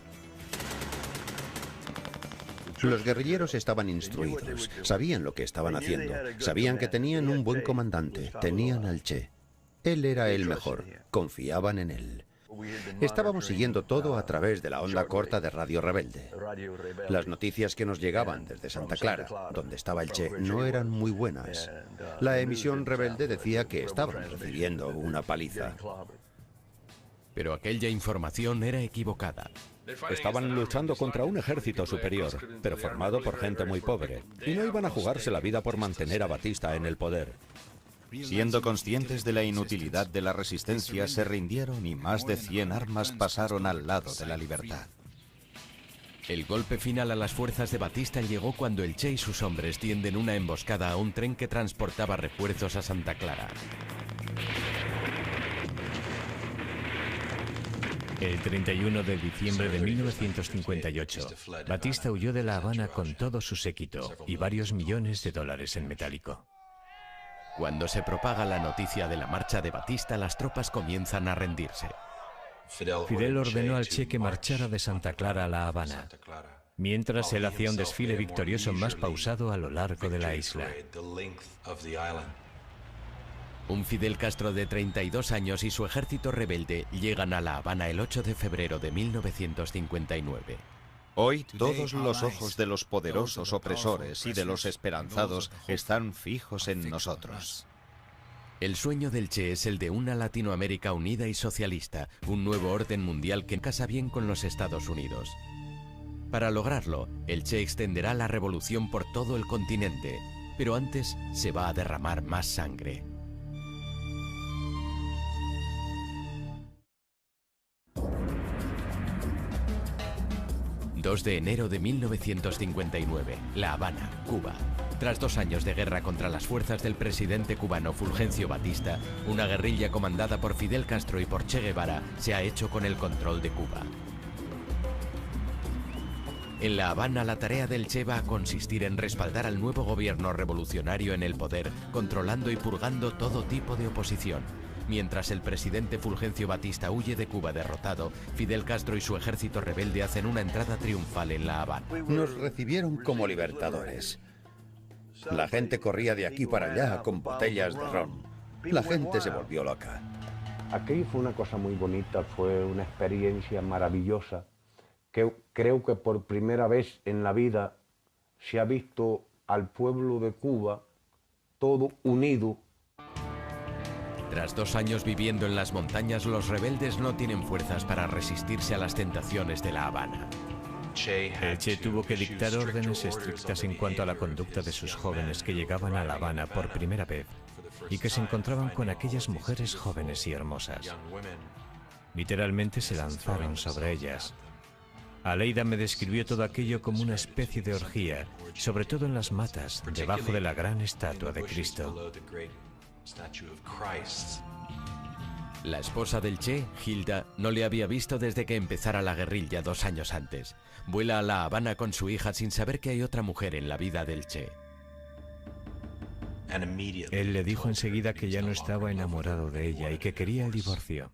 Speaker 12: Los guerrilleros estaban instruidos, sabían lo que estaban haciendo, sabían que tenían un buen comandante, tenían al Che. Él era el mejor, confiaban en él. Estábamos siguiendo todo a través de la onda corta de Radio Rebelde. Las noticias que nos llegaban desde Santa Clara, donde estaba el Che, no eran muy buenas. La emisión rebelde decía que estaban recibiendo una paliza.
Speaker 1: Pero aquella información era equivocada.
Speaker 7: Estaban luchando contra un ejército superior, pero formado por gente muy pobre, y no iban a jugarse la vida por mantener a Batista en el poder.
Speaker 6: Siendo conscientes de la inutilidad de la resistencia, se rindieron y más de 100 armas pasaron al lado de la libertad.
Speaker 1: El golpe final a las fuerzas de Batista llegó cuando el Che y sus hombres tienden una emboscada a un tren que transportaba refuerzos a Santa Clara.
Speaker 3: El 31 de diciembre de 1958, Batista huyó de La Habana con todo su séquito y varios millones de dólares en metálico.
Speaker 1: Cuando se propaga la noticia de la marcha de Batista, las tropas comienzan a rendirse.
Speaker 3: Fidel ordenó al Che que marchara de Santa Clara a La Habana, mientras él hacía un desfile victorioso más pausado a lo largo de la isla.
Speaker 1: Un Fidel Castro de 32 años y su ejército rebelde llegan a La Habana el 8 de febrero de 1959.
Speaker 6: Hoy todos los ojos de los poderosos opresores y de los esperanzados están fijos en nosotros.
Speaker 1: El sueño del Che es el de una Latinoamérica unida y socialista, un nuevo orden mundial que casa bien con los Estados Unidos. Para lograrlo, el Che extenderá la revolución por todo el continente, pero antes se va a derramar más sangre. ...2 de enero de 1959, La Habana, Cuba. Tras 2 años de guerra contra las fuerzas del presidente cubano Fulgencio Batista, una guerrilla comandada por Fidel Castro y por Che Guevara se ha hecho con el control de Cuba. En La Habana, la tarea del Che va a consistir en respaldar al nuevo gobierno revolucionario en el poder, controlando y purgando todo tipo de oposición. Mientras el presidente Fulgencio Batista huye de Cuba derrotado, Fidel Castro y su ejército rebelde hacen una entrada triunfal en La Habana.
Speaker 12: Nos recibieron como libertadores. La gente corría de aquí para allá con botellas de ron. La gente se volvió loca.
Speaker 10: Aquello fue una cosa muy bonita, fue una experiencia maravillosa, que creo que por primera vez en la vida se ha visto al pueblo de Cuba todo unido.
Speaker 1: Tras 2 años viviendo en las montañas, los rebeldes no tienen fuerzas para resistirse a las tentaciones de La Habana.
Speaker 3: El Che tuvo que dictar órdenes estrictas en cuanto a la conducta de sus jóvenes que llegaban a La Habana por primera vez y que se encontraban con aquellas mujeres jóvenes y hermosas. Literalmente se lanzaron sobre ellas. Aleida me describió todo aquello como una especie de orgía, sobre todo en las matas, debajo de la gran estatua de Cristo.
Speaker 1: La esposa del Che, Hilda, no le había visto desde que empezara la guerrilla 2 años antes. Vuela a La Habana con su hija sin saber que hay otra mujer en la vida del Che.
Speaker 3: Él le dijo enseguida que ya no estaba enamorado de ella y que quería el divorcio.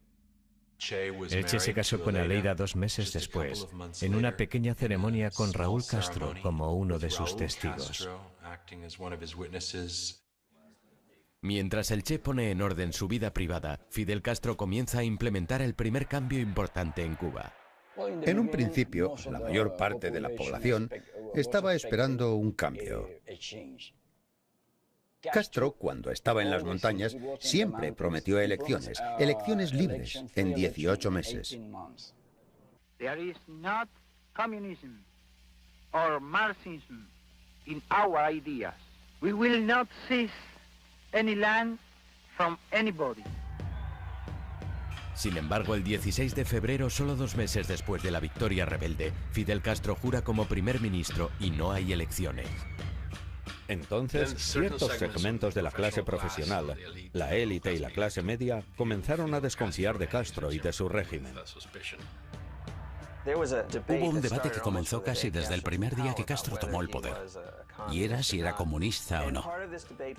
Speaker 3: El Che se casó con Aleida 2 meses después, en una pequeña ceremonia con Raúl Castro como uno de sus testigos.
Speaker 1: Mientras el Che pone en orden su vida privada, Fidel Castro comienza a implementar el primer cambio importante en Cuba.
Speaker 12: En un principio, la mayor parte de la población estaba esperando un cambio. Castro, cuando estaba en las montañas, siempre prometió elecciones libres en 18 meses.
Speaker 13: There is not communism or Marxism in our ideas. We will not seize any land from anybody.
Speaker 1: Sin embargo, el 16 de febrero, solo 2 meses después de la victoria rebelde, Fidel Castro jura como primer ministro y no hay elecciones.
Speaker 7: Entonces, ciertos segmentos de la clase profesional, la élite y la clase media, comenzaron a desconfiar de Castro y de su régimen.
Speaker 8: Hubo un debate que comenzó casi desde el primer día que Castro tomó el poder, y era si era comunista o no.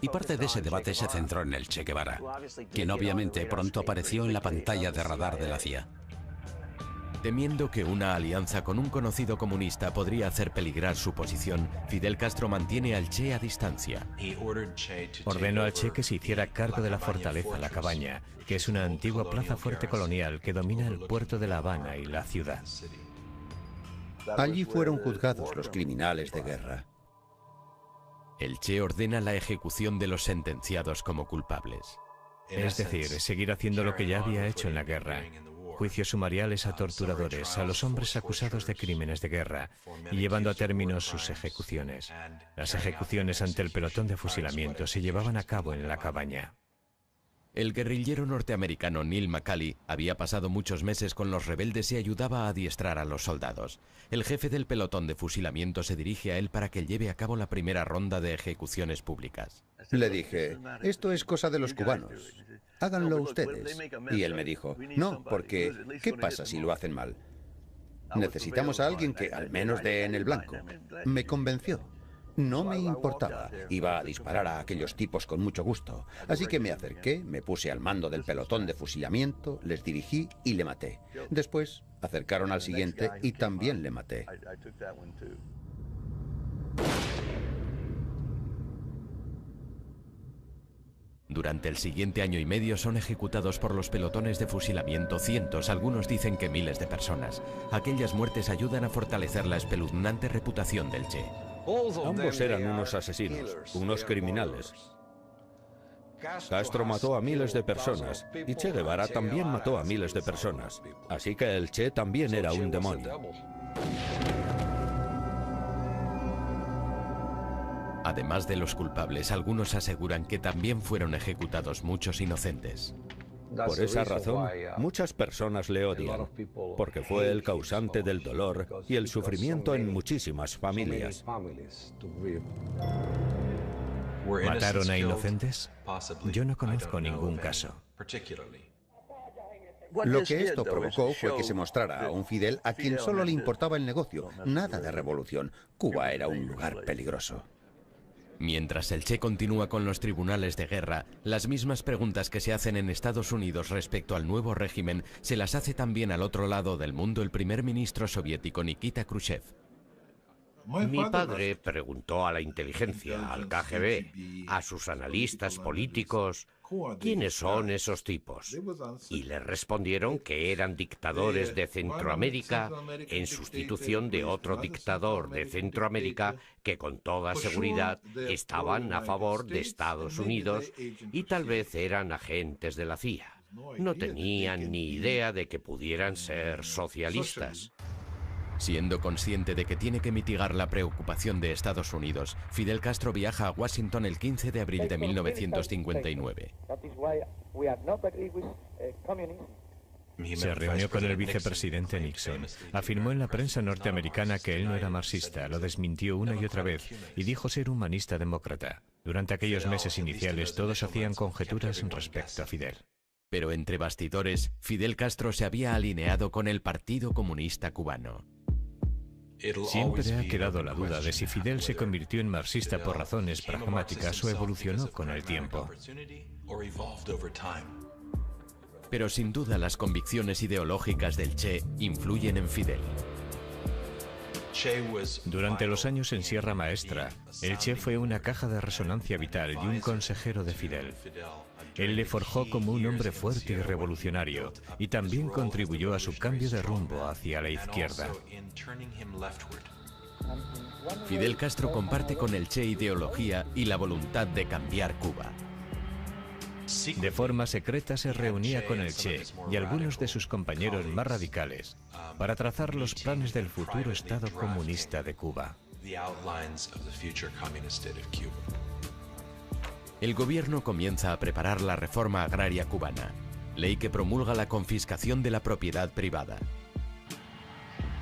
Speaker 8: Y parte de ese debate se centró en el Che Guevara, quien obviamente pronto apareció en la pantalla de radar de la CIA.
Speaker 1: Temiendo que una alianza con un conocido comunista podría hacer peligrar su posición, Fidel Castro mantiene al Che a distancia.
Speaker 3: Ordenó al Che que se hiciera cargo de la fortaleza La Cabaña, que es una antigua plaza fuerte colonial que domina el puerto de La Habana y la ciudad.
Speaker 12: Allí fueron juzgados los criminales de guerra.
Speaker 1: El Che ordena la ejecución de los sentenciados como culpables.
Speaker 3: Es decir, seguir haciendo lo que ya había hecho en la guerra. Juicios sumariales a torturadores, a los hombres acusados de crímenes de guerra y llevando a término sus ejecuciones. Las ejecuciones ante el pelotón de fusilamiento se llevaban a cabo en La Cabaña.
Speaker 1: El guerrillero norteamericano Neil McCauley había pasado muchos meses con los rebeldes y ayudaba a adiestrar a los soldados. El jefe del pelotón de fusilamiento se dirige a él para que lleve a cabo la primera ronda de ejecuciones públicas.
Speaker 12: Le dije, esto es cosa de los cubanos, háganlo ustedes. Y él me dijo, no, porque ¿qué pasa si lo hacen mal? Necesitamos a alguien que al menos dé en el blanco. Me convenció. No me importaba. Iba a disparar a aquellos tipos con mucho gusto. Así que me acerqué, me puse al mando del pelotón de fusilamiento, les dirigí y le maté. Después acercaron al siguiente y también le maté.
Speaker 1: Durante el siguiente año y medio son ejecutados por los pelotones de fusilamiento cientos, algunos dicen que miles de personas. Aquellas muertes ayudan a fortalecer la espeluznante reputación del Che.
Speaker 7: Ambos eran unos asesinos, unos criminales. Castro mató a miles de personas y Che Guevara también mató a miles de personas. Así que el Che también era un demonio.
Speaker 1: Además de los culpables, algunos aseguran que también fueron ejecutados muchos inocentes.
Speaker 7: Por esa razón, muchas personas le odian, porque fue el causante del dolor y el sufrimiento en muchísimas familias.
Speaker 3: ¿Mataron a inocentes? Yo no conozco ningún caso.
Speaker 12: Lo que esto provocó fue que se mostrara a un Fidel a quien solo le importaba el negocio, nada de revolución. Cuba era un lugar peligroso.
Speaker 1: Mientras el Che continúa con los tribunales de guerra, las mismas preguntas que se hacen en Estados Unidos respecto al nuevo régimen se las hace también al otro lado del mundo el primer ministro soviético Nikita Khrushchev.
Speaker 11: Mi padre preguntó a la inteligencia, al KGB, a sus analistas políticos, ¿quiénes son esos tipos? Y le respondieron que eran dictadores de Centroamérica en sustitución de otro dictador de Centroamérica que con toda seguridad estaban a favor de Estados Unidos y tal vez eran agentes de la CIA. No tenían ni idea de que pudieran ser socialistas.
Speaker 1: Siendo consciente de que tiene que mitigar la preocupación de Estados Unidos, Fidel Castro viaja a Washington el 15 de abril de 1959.
Speaker 3: Se reunió con el vicepresidente Nixon. Afirmó en la prensa norteamericana que él no era marxista, lo desmintió una y otra vez y dijo ser humanista demócrata. Durante aquellos meses iniciales todos hacían conjeturas respecto a Fidel.
Speaker 1: Pero entre bastidores, Fidel Castro se había alineado con el Partido Comunista Cubano.
Speaker 3: Siempre ha quedado la duda de si Fidel se convirtió en marxista por razones pragmáticas o evolucionó con el tiempo.
Speaker 1: Pero sin duda las convicciones ideológicas del Che influyen en Fidel.
Speaker 3: Durante los años en Sierra Maestra, el Che fue una caja de resonancia vital y un consejero de Fidel. Él le forjó como un hombre fuerte y revolucionario, y también contribuyó a su cambio de rumbo hacia la izquierda.
Speaker 1: Fidel Castro comparte con el Che ideología y la voluntad de cambiar Cuba.
Speaker 3: De forma secreta se reunía con el Che y algunos de sus compañeros más radicales para trazar los planes del futuro Estado comunista de Cuba.
Speaker 1: El gobierno comienza a preparar la reforma agraria cubana, ley que promulga la confiscación de la propiedad privada.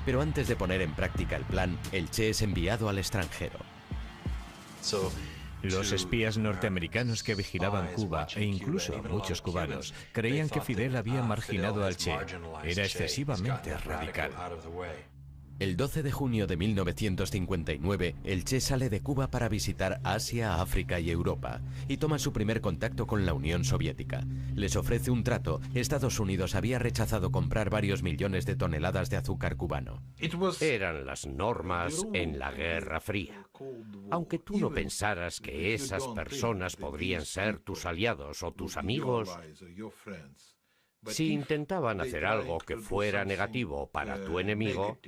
Speaker 1: Pero antes de poner en práctica el plan, el Che es enviado al extranjero.
Speaker 3: Los espías norteamericanos que vigilaban Cuba, e incluso muchos cubanos, creían que Fidel había marginado al Che. Era excesivamente radical.
Speaker 1: El 12 de junio de 1959, el Che sale de Cuba para visitar Asia, África y Europa, y toma su primer contacto con la Unión Soviética. Les ofrece un trato. Estados Unidos había rechazado comprar varios millones de toneladas de azúcar cubano.
Speaker 11: Eran las normas en la Guerra Fría. Aunque tú no pensaras que esas personas podrían ser tus aliados o tus amigos, si intentaban hacer algo que fuera negativo para tu enemigo,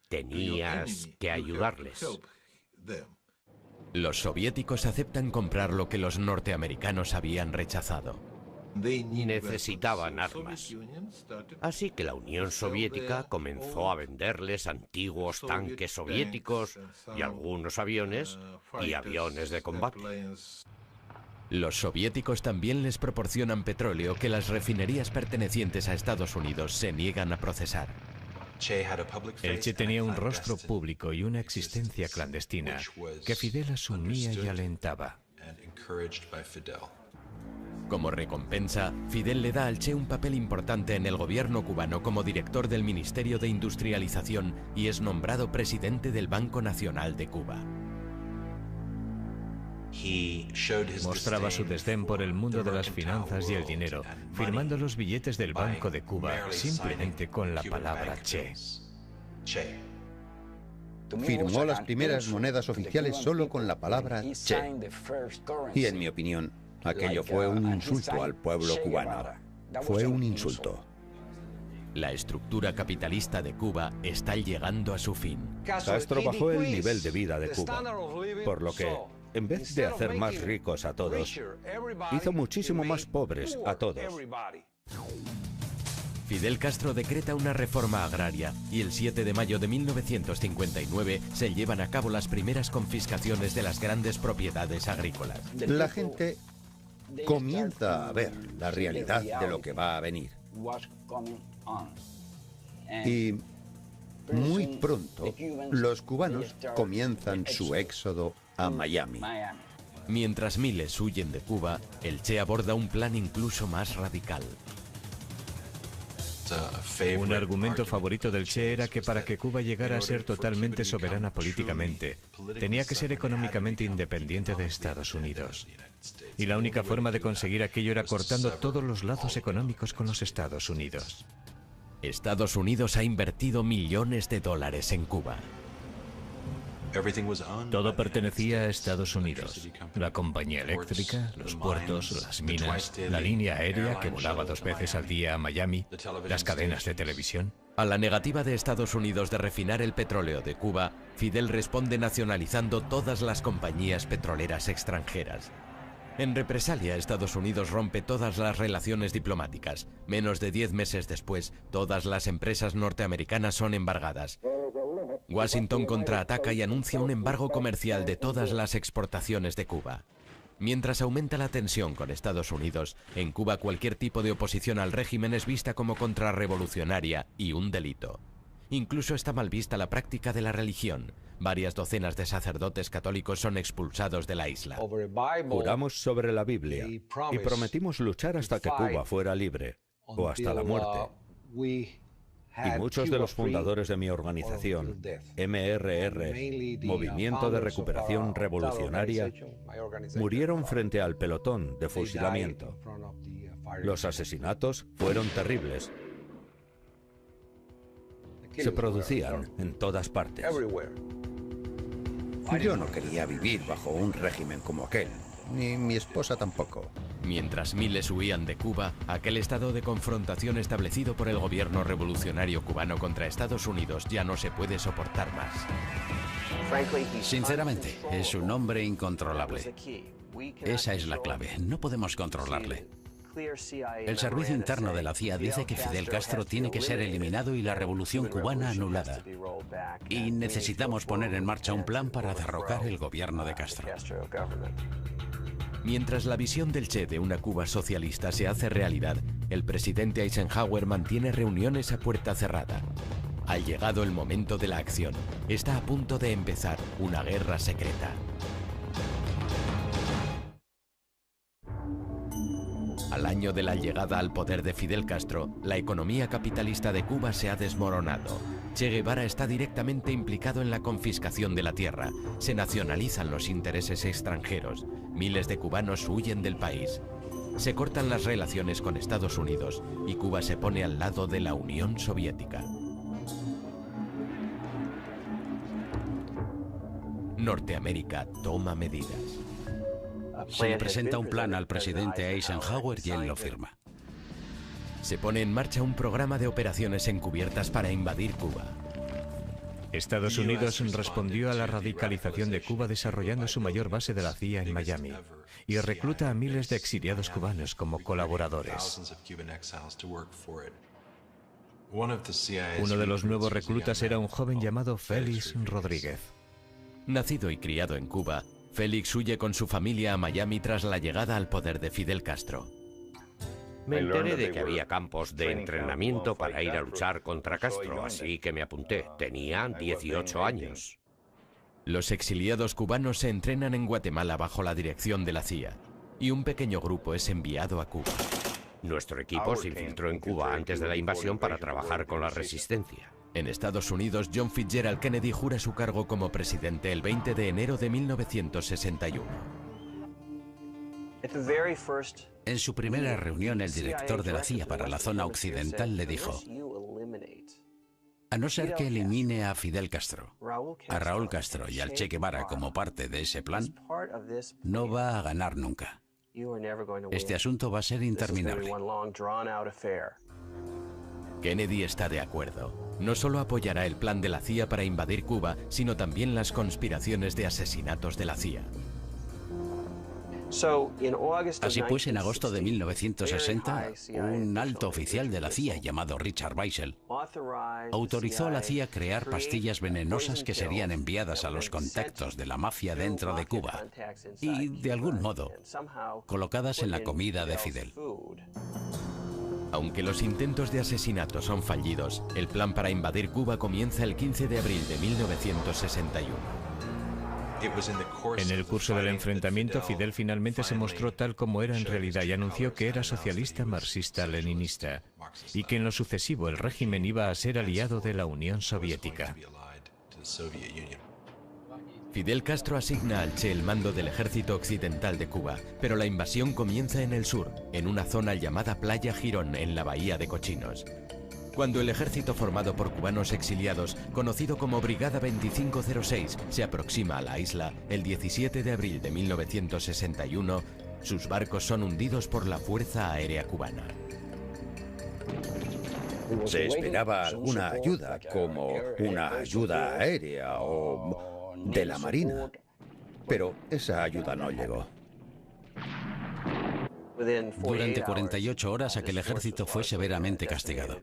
Speaker 11: tenías que ayudarles.
Speaker 1: Los soviéticos aceptan comprar lo que los norteamericanos habían rechazado.
Speaker 11: Necesitaban armas. Así que la Unión Soviética comenzó a venderles antiguos tanques soviéticos y algunos aviones y aviones de combate.
Speaker 1: Los soviéticos también les proporcionan petróleo que las refinerías pertenecientes a Estados Unidos se niegan a procesar.
Speaker 3: El Che tenía un rostro público y una existencia clandestina que Fidel asumía y alentaba.
Speaker 1: Como recompensa, Fidel le da al Che un papel importante en el gobierno cubano como director del Ministerio de Industrialización y es nombrado presidente del Banco Nacional de Cuba.
Speaker 3: Mostraba su desdén por el mundo de las finanzas y el dinero, firmando los billetes del Banco de Cuba simplemente con la palabra Che.
Speaker 12: Firmó las primeras monedas oficiales solo con la palabra Che. Y en mi opinión, aquello fue un insulto al pueblo cubano. Fue un insulto.
Speaker 1: La estructura capitalista de Cuba está llegando a su fin.
Speaker 7: Castro bajó el nivel de vida de Cuba, por lo que, en vez de hacer más ricos a todos, hizo muchísimo más pobres a todos.
Speaker 1: Fidel Castro decreta una reforma agraria y el 7 de mayo de 1959 se llevan a cabo las primeras confiscaciones de las grandes propiedades agrícolas.
Speaker 12: La gente comienza a ver la realidad de lo que va a venir. Y muy pronto los cubanos comienzan su éxodo a Miami.
Speaker 1: Mientras miles huyen de Cuba, el Che aborda un plan incluso más radical.
Speaker 3: Un argumento favorito del Che era que para que Cuba llegara a ser totalmente soberana políticamente, tenía que ser económicamente independiente de Estados Unidos. Y la única forma de conseguir aquello era cortando todos los lazos económicos con los Estados Unidos.
Speaker 1: Estados Unidos ha invertido millones de dólares en Cuba.
Speaker 3: Todo pertenecía a Estados Unidos. La compañía eléctrica, los puertos, las minas, la línea aérea que volaba 2 veces al día a Miami, las cadenas de televisión.
Speaker 1: A la negativa de Estados Unidos de refinar el petróleo de Cuba, Fidel responde nacionalizando todas las compañías petroleras extranjeras. En represalia, Estados Unidos rompe todas las relaciones diplomáticas. Menos de 10 meses después, todas las empresas norteamericanas son embargadas. Washington contraataca y anuncia un embargo comercial de todas las exportaciones de Cuba. Mientras aumenta la tensión con Estados Unidos, en Cuba cualquier tipo de oposición al régimen es vista como contrarrevolucionaria y un delito. Incluso está mal vista la práctica de la religión. Varias docenas de sacerdotes católicos son expulsados de la isla.
Speaker 7: Juramos sobre la Biblia y prometimos luchar hasta que Cuba fuera libre, o hasta la muerte. Y muchos de los fundadores de mi organización, MRR, Movimiento de Recuperación Revolucionaria, murieron frente al pelotón de fusilamiento. Los asesinatos fueron terribles. Se producían en todas partes.
Speaker 12: Yo no quería vivir bajo un régimen como aquel, ni mi esposa tampoco.
Speaker 1: Mientras miles huían de Cuba, aquel estado de confrontación establecido por el gobierno revolucionario cubano contra Estados Unidos ya no se puede soportar más.
Speaker 8: Sinceramente, es un hombre incontrolable. Esa es la clave. No podemos controlarle. El servicio interno de la CIA dice que Fidel Castro tiene que ser eliminado y la revolución cubana anulada. Y necesitamos poner en marcha un plan para derrocar el gobierno de Castro.
Speaker 1: Mientras la visión del Che de una Cuba socialista se hace realidad, el presidente Eisenhower mantiene reuniones a puerta cerrada. Ha llegado el momento de la acción. Está a punto de empezar una guerra secreta. Al año de la llegada al poder de Fidel Castro, la economía capitalista de Cuba se ha desmoronado. Che Guevara está directamente implicado en la confiscación de la tierra. Se nacionalizan los intereses extranjeros. Miles de cubanos huyen del país. Se cortan las relaciones con Estados Unidos y Cuba se pone al lado de la Unión Soviética. Norteamérica toma medidas.
Speaker 8: Se le presenta un plan al presidente Eisenhower y él lo firma.
Speaker 1: Se pone en marcha un programa de operaciones encubiertas para invadir Cuba.
Speaker 3: Estados Unidos respondió a la radicalización de Cuba desarrollando su mayor base de la CIA en Miami y recluta a miles de exiliados cubanos como colaboradores. Uno de los nuevos reclutas era un joven llamado Félix Rodríguez.
Speaker 1: Nacido y criado en Cuba, Félix huye con su familia a Miami tras la llegada al poder de Fidel Castro.
Speaker 11: Me enteré de que había campos de entrenamiento para ir a luchar contra Castro, así que me apunté. Tenía 18 años.
Speaker 1: Los exiliados cubanos se entrenan en Guatemala bajo la dirección de la CIA, y un pequeño grupo es enviado a Cuba.
Speaker 11: Nuestro equipo se infiltró en Cuba antes de la invasión para trabajar con la resistencia.
Speaker 1: En Estados Unidos, John Fitzgerald Kennedy jura su cargo como presidente el 20 de enero de 1961.
Speaker 8: En su primera reunión, el director de la CIA para la zona occidental le dijo: a no ser que elimine a Fidel Castro, a Raúl Castro y al Che Guevara como parte de ese plan, no va a ganar nunca. Este asunto va a ser interminable.
Speaker 1: Kennedy está de acuerdo. No solo apoyará el plan de la CIA para invadir Cuba, sino también las conspiraciones de asesinatos de la CIA.
Speaker 8: Así pues, en agosto de 1960, un alto oficial de la CIA llamado Richard Weissel autorizó a la CIA crear pastillas venenosas que serían enviadas a los contactos de la mafia dentro de Cuba y, de algún modo, colocadas en la comida de Fidel.
Speaker 1: Aunque los intentos de asesinato son fallidos, el plan para invadir Cuba comienza el 15 de abril de 1961.
Speaker 3: En el curso del enfrentamiento, Fidel finalmente se mostró tal como era en realidad y anunció que era socialista marxista-leninista y que en lo sucesivo el régimen iba a ser aliado de la Unión Soviética.
Speaker 1: Fidel Castro asigna al Che el mando del ejército occidental de Cuba, pero la invasión comienza en el sur, en una zona llamada Playa Girón, en la Bahía de Cochinos. Cuando el ejército formado por cubanos exiliados, conocido como Brigada 2506, se aproxima a la isla el 17 de abril de 1961, sus barcos son hundidos por la Fuerza Aérea Cubana.
Speaker 7: Se esperaba alguna ayuda, como una ayuda aérea o de la Marina, pero esa ayuda no llegó.
Speaker 9: Durante 48 horas aquel ejército fue severamente castigado.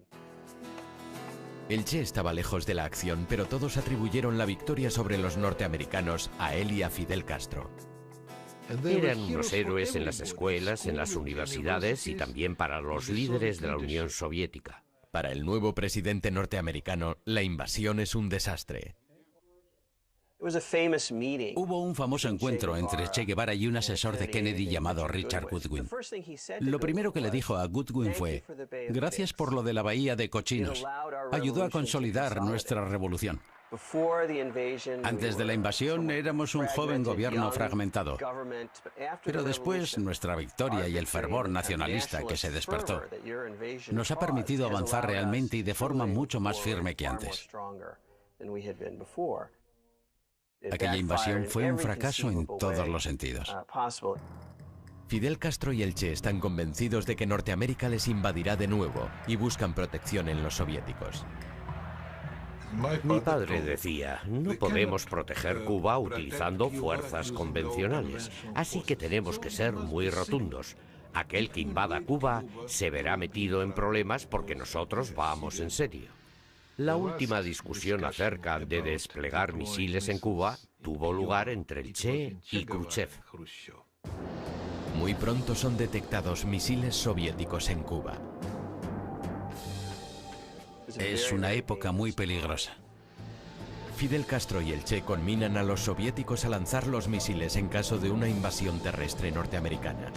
Speaker 1: El Che estaba lejos de la acción, pero todos atribuyeron la victoria sobre los norteamericanos a él y a Fidel Castro.
Speaker 11: Eran unos héroes en las escuelas, en las universidades y también para los líderes de la Unión Soviética.
Speaker 1: Para el nuevo presidente norteamericano, la invasión es un desastre.
Speaker 9: Hubo un famoso encuentro entre Che Guevara y un asesor de Kennedy llamado Richard Goodwin. Lo primero que le dijo a Goodwin fue: gracias por lo de la bahía de Cochinos. Ayudó a consolidar nuestra revolución. Antes de la invasión éramos un joven gobierno fragmentado, pero después nuestra victoria y el fervor nacionalista que se despertó nos ha permitido avanzar realmente y de forma mucho más firme que antes. Aquella invasión fue un fracaso en todos los sentidos.
Speaker 1: Fidel Castro y el Che están convencidos de que Norteamérica les invadirá de nuevo y buscan protección en los soviéticos.
Speaker 11: Mi padre decía, no podemos proteger Cuba utilizando fuerzas convencionales, así que tenemos que ser muy rotundos. Aquel que invada Cuba se verá metido en problemas porque nosotros vamos en serio. La última discusión acerca de desplegar misiles en Cuba tuvo lugar entre el Che y Khrushchev.
Speaker 1: Muy pronto son detectados misiles soviéticos en Cuba.
Speaker 9: Es una época muy peligrosa.
Speaker 1: Fidel Castro y el Che conminan a los soviéticos a lanzar los misiles en caso de una invasión terrestre norteamericana.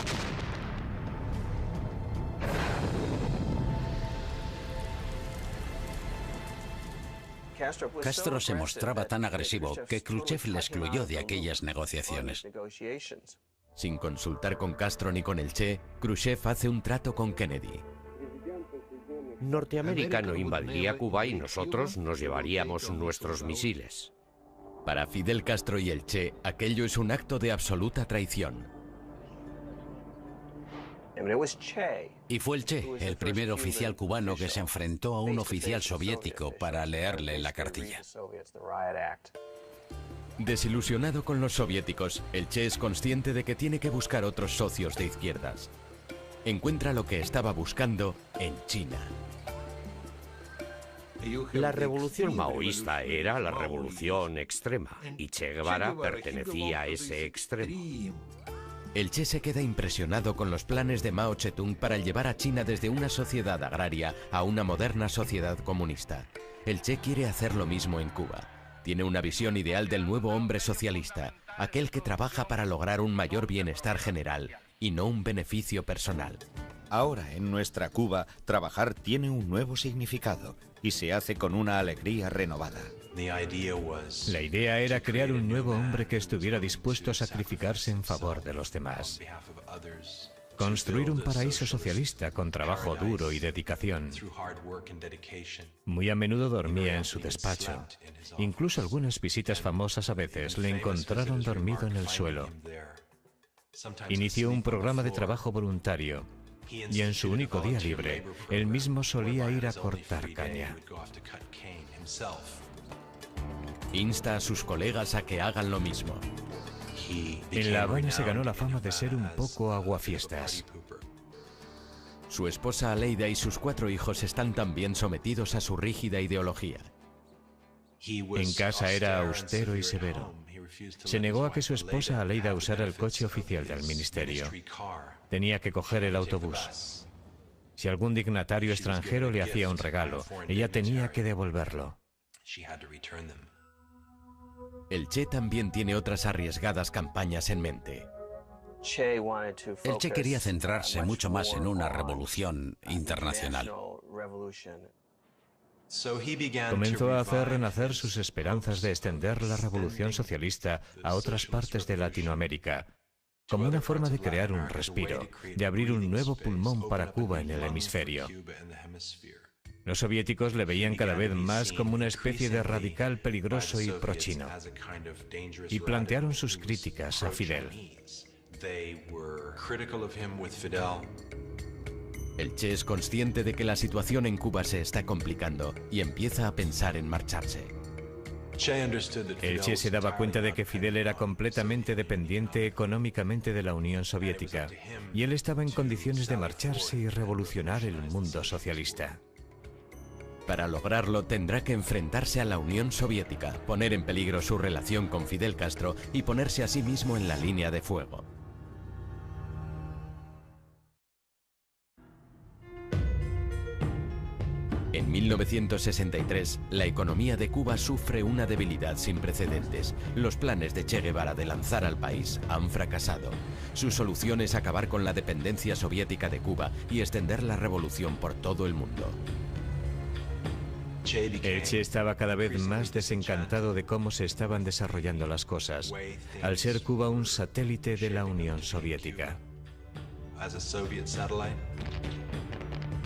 Speaker 9: Castro se mostraba tan agresivo que Khrushchev le excluyó de aquellas negociaciones.
Speaker 1: Sin consultar con Castro ni con el Che, Khrushchev hace un trato con Kennedy.
Speaker 11: Norteamérica no invadiría Cuba y nosotros nos llevaríamos nuestros misiles.
Speaker 1: Para Fidel Castro y el Che, aquello es un acto de absoluta traición.
Speaker 9: Y fue el Che, el primer oficial cubano que se enfrentó a un oficial soviético para leerle la cartilla.
Speaker 1: Desilusionado con los soviéticos, el Che es consciente de que tiene que buscar otros socios de izquierdas. Encuentra lo que estaba buscando en China.
Speaker 11: La revolución maoísta era la revolución extrema y Che Guevara pertenecía a ese extremo.
Speaker 1: El Che se queda impresionado con los planes de Mao Zedong para llevar a China desde una sociedad agraria a una moderna sociedad comunista. El Che quiere hacer lo mismo en Cuba. Tiene una visión ideal del nuevo hombre socialista, aquel que trabaja para lograr un mayor bienestar general y no un beneficio personal.
Speaker 6: Ahora, en nuestra Cuba, trabajar tiene un nuevo significado y se hace con una alegría renovada.
Speaker 3: La idea era crear un nuevo hombre que estuviera dispuesto a sacrificarse en favor de los demás. Construir un paraíso socialista con trabajo duro y dedicación. Muy a menudo dormía en su despacho. Incluso algunas visitas famosas a veces le encontraron dormido en el suelo. Inició un programa de trabajo voluntario y en su único día libre, él mismo solía ir a cortar caña.
Speaker 1: Insta a sus colegas a que hagan lo mismo.
Speaker 3: En La Habana se ganó la fama de ser un poco aguafiestas.
Speaker 1: Su esposa Aleida y sus 4 hijos están también sometidos a su rígida ideología.
Speaker 3: En casa era austero y severo. Se negó a que su esposa Aleida usara el coche oficial del ministerio. Tenía que coger el autobús. Si algún dignatario extranjero le hacía un regalo, ella tenía que devolverlo.
Speaker 1: El Che también tiene otras arriesgadas campañas en mente.
Speaker 9: El Che quería centrarse mucho más en una revolución internacional.
Speaker 3: Comenzó a hacer renacer sus esperanzas de extender la revolución socialista a otras partes de Latinoamérica, como una forma de crear un respiro, de abrir un nuevo pulmón para Cuba en el hemisferio. Los soviéticos le veían cada vez más como una especie de radical peligroso y prochino, y plantearon sus críticas a Fidel.
Speaker 1: El Che es consciente de que la situación en Cuba se está complicando y empieza a pensar en marcharse.
Speaker 3: El Che se daba cuenta de que Fidel era completamente dependiente económicamente de la Unión Soviética, y él estaba en condiciones de marcharse y revolucionar el mundo socialista.
Speaker 1: Para lograrlo tendrá que enfrentarse a la Unión Soviética, poner en peligro su relación con Fidel Castro y ponerse a sí mismo en la línea de fuego. En 1963, la economía de Cuba sufre una debilidad sin precedentes. Los planes de Che Guevara de lanzar al país han fracasado. Su solución es acabar con la dependencia soviética de Cuba y extender la revolución por todo el mundo.
Speaker 3: El Che estaba cada vez más desencantado de cómo se estaban desarrollando las cosas, al ser Cuba un satélite de la Unión Soviética.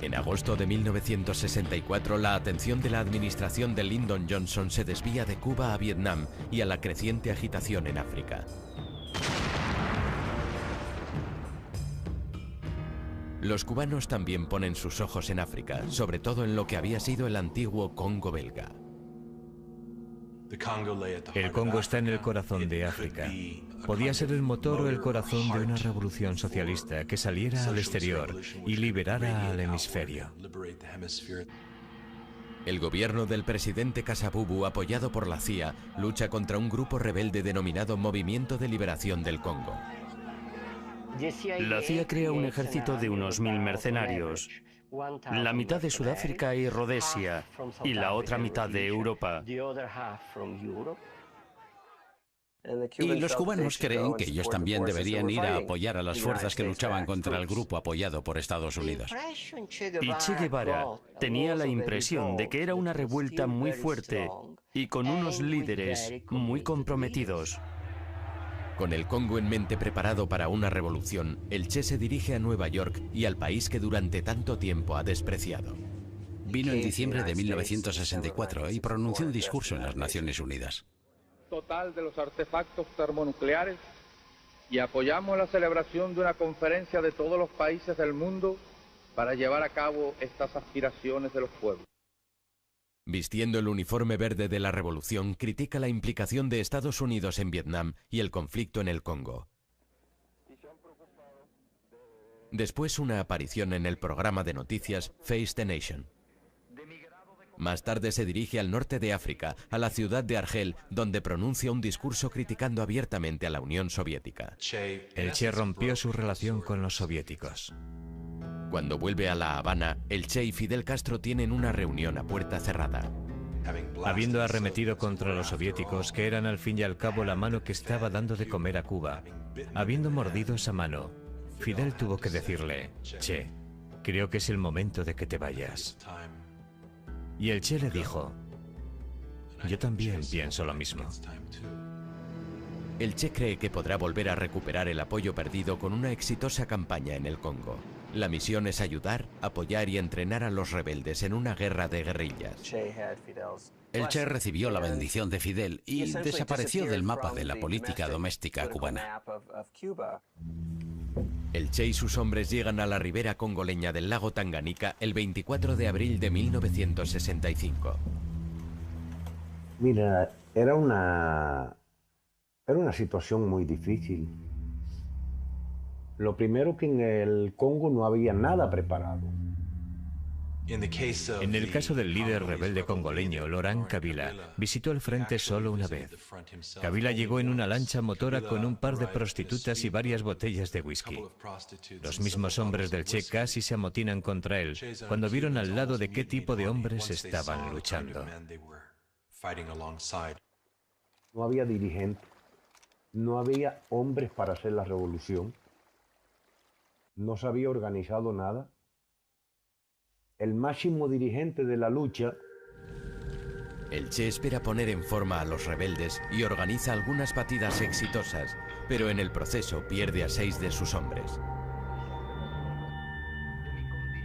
Speaker 1: En agosto de 1964, la atención de la administración de Lyndon Johnson se desvía de Cuba a Vietnam y a la creciente agitación en África. Los cubanos también ponen sus ojos en África, sobre todo en lo que había sido el antiguo Congo belga.
Speaker 3: El Congo está en el corazón de África. Podía ser el motor o el corazón de una revolución socialista que saliera al exterior y liberara al hemisferio.
Speaker 1: El gobierno del presidente Kasavubu, apoyado por la CIA, lucha contra un grupo rebelde denominado Movimiento de Liberación del Congo.
Speaker 14: La CIA crea un ejército de unos 1000 mercenarios, la mitad de Sudáfrica y Rodesia, y la otra mitad de Europa.
Speaker 9: Y los cubanos creen que ellos también deberían ir a apoyar a las fuerzas que luchaban contra el grupo apoyado por Estados Unidos.
Speaker 14: Y Che Guevara tenía la impresión de que era una revuelta muy fuerte y con unos líderes muy comprometidos.
Speaker 1: Con el Congo en mente preparado para una revolución, el Che se dirige a Nueva York y al país que durante tanto tiempo ha despreciado.
Speaker 9: Vino en diciembre de 1964 y pronunció un discurso en las Naciones Unidas.
Speaker 2: Total de los artefactos termonucleares y apoyamos la celebración de una conferencia de todos los países del mundo para llevar a cabo estas aspiraciones de los pueblos.
Speaker 1: Vistiendo el uniforme verde de la revolución, critica la implicación de Estados Unidos en Vietnam y el conflicto en el Congo. Después una aparición en el programa de noticias Face the Nation. Más tarde se dirige al norte de África, a la ciudad de Argel, donde pronuncia un discurso criticando abiertamente a la Unión Soviética.
Speaker 3: El Che rompió su relación con los soviéticos.
Speaker 1: Cuando vuelve a La Habana, el Che y Fidel Castro tienen una reunión a puerta cerrada.
Speaker 3: Habiendo arremetido contra los soviéticos, que eran al fin y al cabo la mano que estaba dando de comer a Cuba, habiendo mordido esa mano, Fidel tuvo que decirle: Che, creo que es el momento de que te vayas. Y el Che le dijo: yo también pienso lo mismo.
Speaker 1: El Che cree que podrá volver a recuperar el apoyo perdido con una exitosa campaña en el Congo. La misión es ayudar, apoyar y entrenar a los rebeldes en una guerra de guerrillas.
Speaker 9: El Che recibió la bendición de Fidel y desapareció del mapa de la política doméstica cubana.
Speaker 1: El Che y sus hombres llegan a la ribera congoleña del lago Tanganica el 24 de abril de 1965.
Speaker 10: Mira, era una situación muy difícil. Lo primero, que en el Congo no había nada preparado.
Speaker 3: En el caso del líder rebelde congoleño, Laurent Kabila, visitó el frente solo una vez. Kabila llegó en una lancha motora con un par de prostitutas y varias botellas de whisky. Los mismos hombres del Che casi se amotinan contra él cuando vieron al lado de qué tipo de hombres estaban luchando.
Speaker 10: No había dirigentes, no había hombres para hacer la revolución, no se había organizado nada. El máximo dirigente de la lucha.
Speaker 1: El Che espera poner en forma a los rebeldes y organiza algunas batidas exitosas, pero en el proceso pierde a 6 de sus hombres.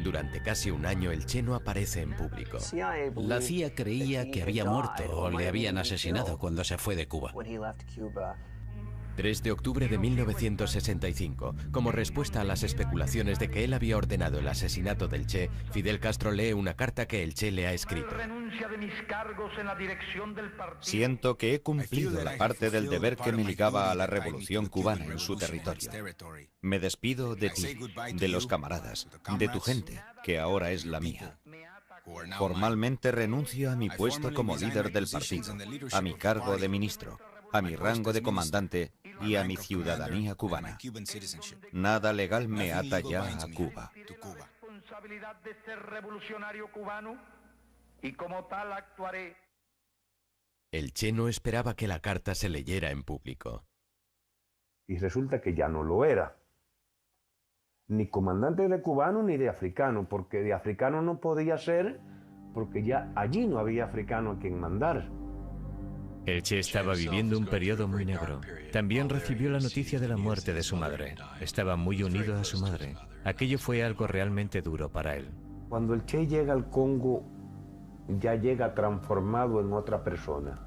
Speaker 1: Durante casi un año el Che no aparece en público.
Speaker 9: La CIA creía que había muerto o le habían asesinado cuando se fue de Cuba.
Speaker 1: 3 de octubre de 1965. Como respuesta a las especulaciones de que él había ordenado el asesinato del Che, Fidel Castro lee una carta que el Che le ha escrito.
Speaker 6: Siento que he cumplido la parte del deber que me ligaba a la revolución cubana en su territorio. Me despido de ti, de los camaradas, de tu gente, que ahora es la mía. Formalmente renuncio a mi puesto como líder del partido, a mi cargo de ministro, a mi rango de comandante y a mi ciudadanía cubana. Nada legal me ata ya a Cuba.
Speaker 1: El Che no esperaba que la carta se leyera en público.
Speaker 10: Y resulta que ya no lo era. Ni comandante de cubano ni de africano, porque de africano no podía ser, porque ya allí no había africano a quien mandar.
Speaker 3: El Che estaba viviendo un periodo muy negro. También recibió la noticia de la muerte de su madre. Estaba muy unido a su madre. Aquello fue algo realmente duro para él.
Speaker 10: Cuando el Che llega al Congo, ya llega transformado en otra persona.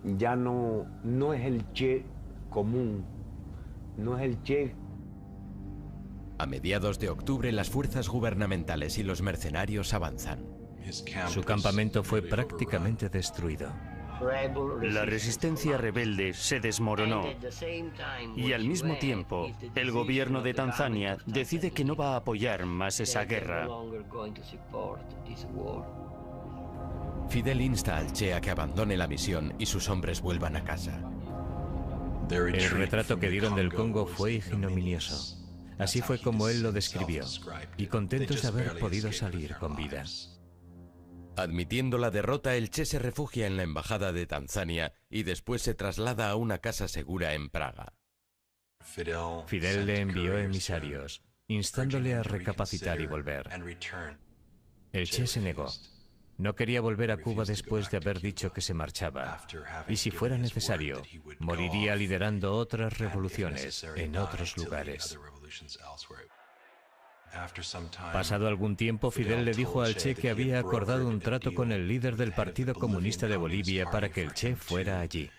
Speaker 10: Ya no es el Che común, no es el Che.
Speaker 1: A mediados de octubre, las fuerzas gubernamentales y los mercenarios avanzan.
Speaker 3: Su campamento fue prácticamente destruido.
Speaker 14: La resistencia rebelde se desmoronó y al mismo tiempo el gobierno de Tanzania decide que no va a apoyar más esa guerra.
Speaker 1: Fidel insta al Che a que abandone la misión y sus hombres vuelvan a casa.
Speaker 3: El retrato que dieron del Congo fue ignominioso. Así fue como él lo describió, y contentos de haber podido salir con vida.
Speaker 1: Admitiendo la derrota, el Che se refugia en la embajada de Tanzania y después se traslada a una casa segura en Praga.
Speaker 3: Fidel le envió emisarios, instándole a recapacitar y volver. El Che se negó. No quería volver a Cuba después de haber dicho que se marchaba, y si fuera necesario, moriría liderando otras revoluciones en otros lugares. Pasado algún tiempo, Fidel le dijo al Che que había acordado un trato con el líder del Partido Comunista de Bolivia para que el Che fuera allí.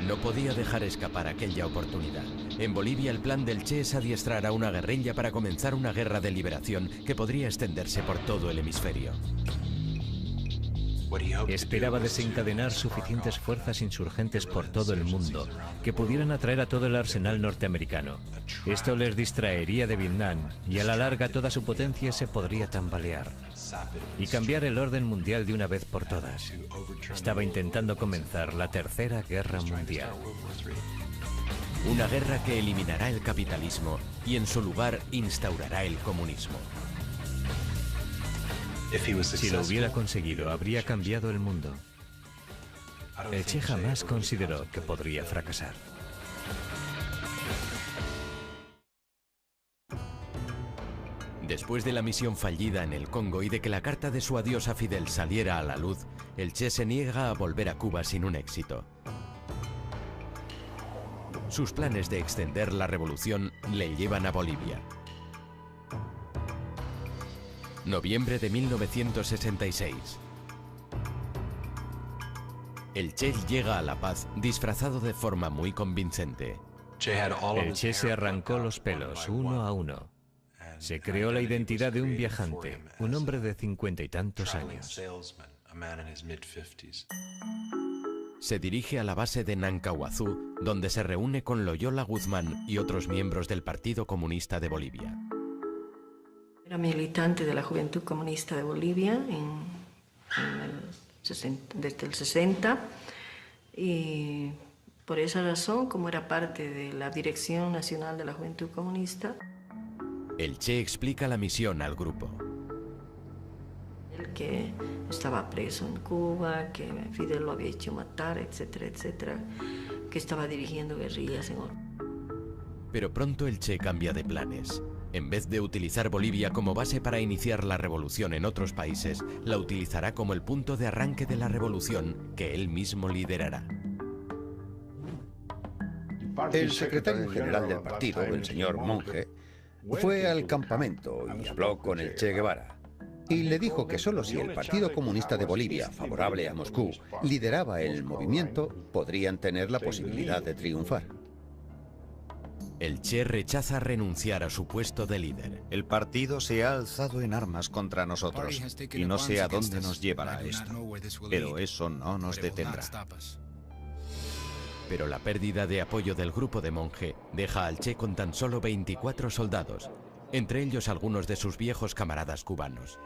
Speaker 1: No podía dejar escapar aquella oportunidad. En Bolivia, el plan del Che es adiestrar a una guerrilla para comenzar una guerra de liberación que podría extenderse por todo el hemisferio.
Speaker 3: Esperaba desencadenar suficientes fuerzas insurgentes por todo el mundo que pudieran atraer a todo el arsenal norteamericano. Esto les distraería de Vietnam y a la larga toda su potencia se podría tambalear y cambiar el orden mundial de una vez por todas. Estaba intentando comenzar la Tercera Guerra Mundial.
Speaker 1: Una guerra que eliminará el capitalismo y en su lugar instaurará el comunismo.
Speaker 3: Si lo hubiera conseguido, habría cambiado el mundo. El Che jamás consideró que podría fracasar.
Speaker 1: Después de la misión fallida en el Congo y de que la carta de su adiós a Fidel saliera a la luz, el Che se niega a volver a Cuba sin un éxito. Sus planes de extender la revolución le llevan a Bolivia. Noviembre de 1966. El Che llega a La Paz disfrazado de forma muy convincente.
Speaker 3: El Che se arrancó los pelos uno a uno. Se creó la identidad de un viajante, un hombre de 50 y tantos años.
Speaker 1: Se dirige a la base de Nancahuazú, donde se reúne con Loyola Guzmán y otros miembros del Partido Comunista de Bolivia.
Speaker 15: Era militante de la Juventud Comunista de Bolivia desde el 60 y por esa razón, como era parte de la Dirección Nacional de la Juventud Comunista,
Speaker 1: el Che explica la misión al grupo.
Speaker 15: él que estaba preso en Cuba, que Fidel lo había hecho matar, etcétera, etcétera, que estaba dirigiendo guerrillas en otro.
Speaker 1: Pero pronto el Che cambia de planes. En vez de utilizar Bolivia como base para iniciar la revolución en otros países, la utilizará como el punto de arranque de la revolución que él mismo liderará.
Speaker 12: El secretario general del partido, el señor Monge, fue al campamento y habló con el Che Guevara. Y le dijo que solo si el Partido Comunista de Bolivia, favorable a Moscú, lideraba el movimiento, podrían tener la posibilidad de triunfar.
Speaker 1: El Che rechaza renunciar a su puesto de líder.
Speaker 6: El partido se ha alzado en armas contra nosotros y no sé a dónde nos llevará esto, pero eso no nos detendrá.
Speaker 1: Pero la pérdida de apoyo del grupo de Monge deja al Che con tan solo 24 soldados, entre ellos algunos de sus viejos camaradas cubanos.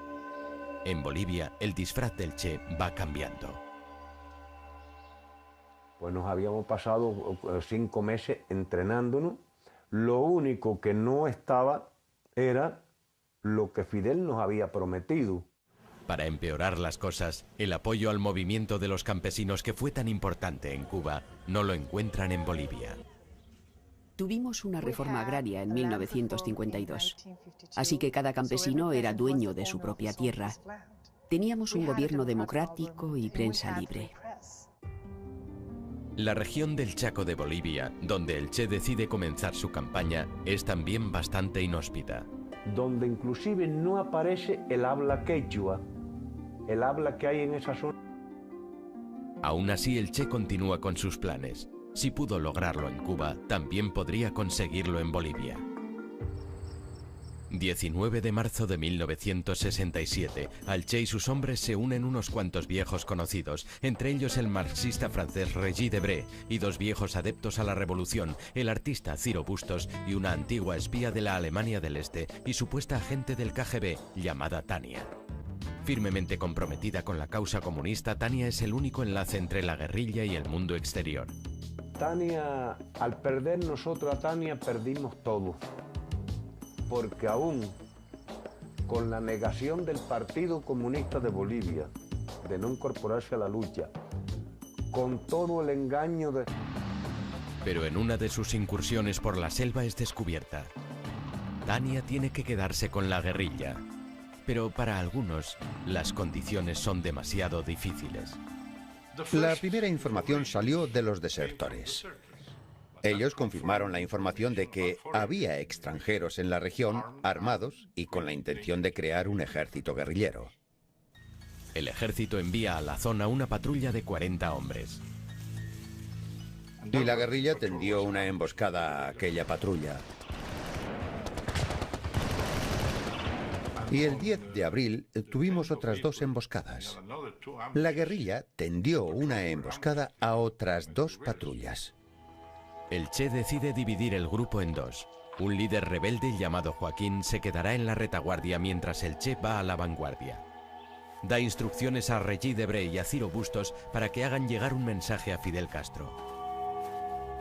Speaker 1: En Bolivia, el disfraz del Che va cambiando.
Speaker 10: Pues nos habíamos pasado 5 meses entrenándonos. Lo único que no estaba era lo que Fidel nos había prometido.
Speaker 1: Para empeorar las cosas, el apoyo al movimiento de los campesinos que fue tan importante en Cuba no lo encuentran en Bolivia.
Speaker 16: Tuvimos una reforma agraria en 1952, así que cada campesino era dueño de su propia tierra. Teníamos un gobierno democrático y prensa libre.
Speaker 1: La región del Chaco de Bolivia, donde el Che decide comenzar su campaña, es también bastante inhóspita.
Speaker 10: Donde inclusive no aparece el habla quechua, el habla que hay en esa zona.
Speaker 1: Aún así, el Che continúa con sus planes. Si pudo lograrlo en Cuba, también podría conseguirlo en Bolivia. 19 de marzo de 1967, al Che y sus hombres se unen unos cuantos viejos conocidos, entre ellos el marxista francés Regis Debray y 2 viejos adeptos a la revolución, el artista Ciro Bustos y una antigua espía de la Alemania del Este y supuesta agente del KGB llamada Tania. Firmemente comprometida con la causa comunista, Tania es el único enlace entre la guerrilla y el mundo exterior.
Speaker 10: Tania, al perder nosotros a Tania, perdimos todo. Porque aún con la negación del Partido Comunista de Bolivia de no incorporarse a la lucha, con todo el engaño de...
Speaker 1: Pero en una de sus incursiones por la selva es descubierta. Tania tiene que quedarse con la guerrilla, pero para algunos las condiciones son demasiado difíciles.
Speaker 12: La primera información salió de los desertores. Ellos confirmaron la información de que había extranjeros en la región armados y con la intención de crear un ejército guerrillero.
Speaker 1: El ejército envía a la zona una patrulla de 40 hombres.
Speaker 12: Y la guerrilla tendió una emboscada a aquella patrulla. Y el 10 de abril tuvimos otras 2 emboscadas. La guerrilla tendió una emboscada a otras 2 patrullas.
Speaker 1: El Che decide dividir el grupo en 2. Un líder rebelde llamado Joaquín se quedará en la retaguardia mientras el Che va a la vanguardia. Da instrucciones a Regis Debray y a Ciro Bustos para que hagan llegar un mensaje a Fidel Castro.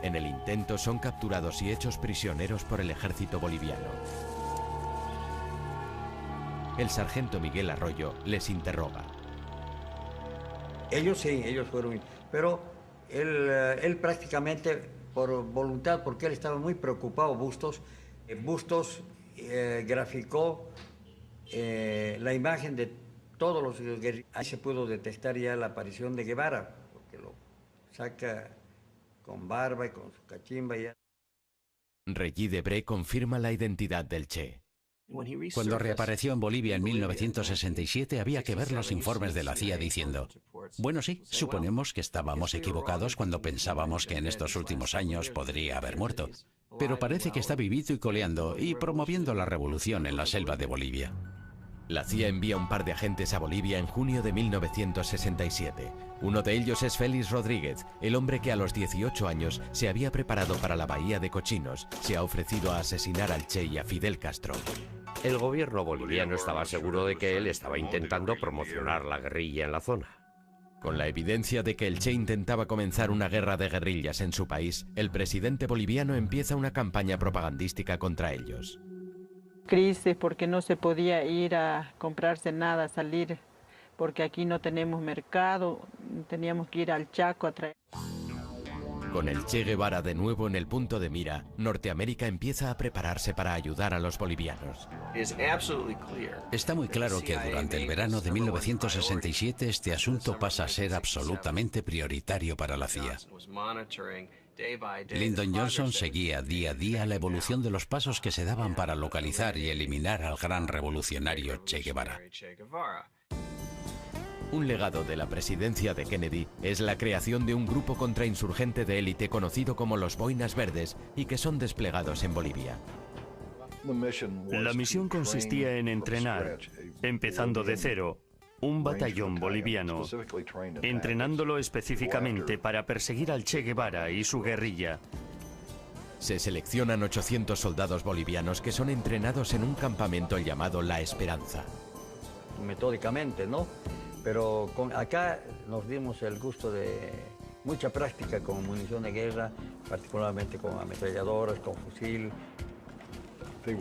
Speaker 1: En el intento son capturados y hechos prisioneros por el ejército boliviano. El sargento Miguel Arroyo les interroga.
Speaker 17: Ellos sí, ellos fueron, pero él prácticamente por voluntad, porque él estaba muy preocupado, Bustos graficó la imagen de todos los guerrilleros. Ahí se pudo detectar ya la aparición de Guevara, porque lo saca con barba y con su cachimba ya.
Speaker 1: Regis Debray confirma la identidad del Che.
Speaker 8: Cuando reapareció en Bolivia en 1967 había que ver los informes de la CIA diciendo: bueno, sí, suponemos que estábamos equivocados cuando pensábamos que en estos últimos años podría haber muerto, pero parece que está vivito y coleando y promoviendo la revolución en la selva de Bolivia.
Speaker 1: La CIA envía un par de agentes a Bolivia en junio de 1967. Uno de ellos es Félix Rodríguez, el hombre que a los 18 años se había preparado para la Bahía de Cochinos. Se ha ofrecido a asesinar al Che y a Fidel Castro.
Speaker 11: El gobierno boliviano estaba seguro de que él estaba intentando promocionar la guerrilla en la zona.
Speaker 1: Con la evidencia de que el Che intentaba comenzar una guerra de guerrillas en su país, el presidente boliviano empieza una campaña propagandística contra ellos.
Speaker 18: Crisis porque no se podía ir a comprarse nada, salir porque aquí no tenemos mercado, teníamos que ir al Chaco a traer.
Speaker 1: Con el Che Guevara de nuevo en el punto de mira, Norteamérica empieza a prepararse para ayudar a los bolivianos.
Speaker 8: Está muy claro que durante el verano de 1967 este asunto pasa a ser absolutamente prioritario para la CIA. Lyndon Johnson seguía día a día la evolución de los pasos que se daban para localizar y eliminar al gran revolucionario Che Guevara.
Speaker 1: Un legado de la presidencia de Kennedy es la creación de un grupo contrainsurgente de élite conocido como los Boinas Verdes y que son desplegados en Bolivia.
Speaker 14: La misión consistía en entrenar, empezando de cero, un batallón boliviano, entrenándolo específicamente para perseguir al Che Guevara y su guerrilla.
Speaker 1: Se seleccionan 800 soldados bolivianos que son entrenados en un campamento llamado La Esperanza.
Speaker 17: Metódicamente, ¿no? Pero acá nos dimos el gusto de mucha práctica con munición de guerra, particularmente con ametralladoras, con fusil.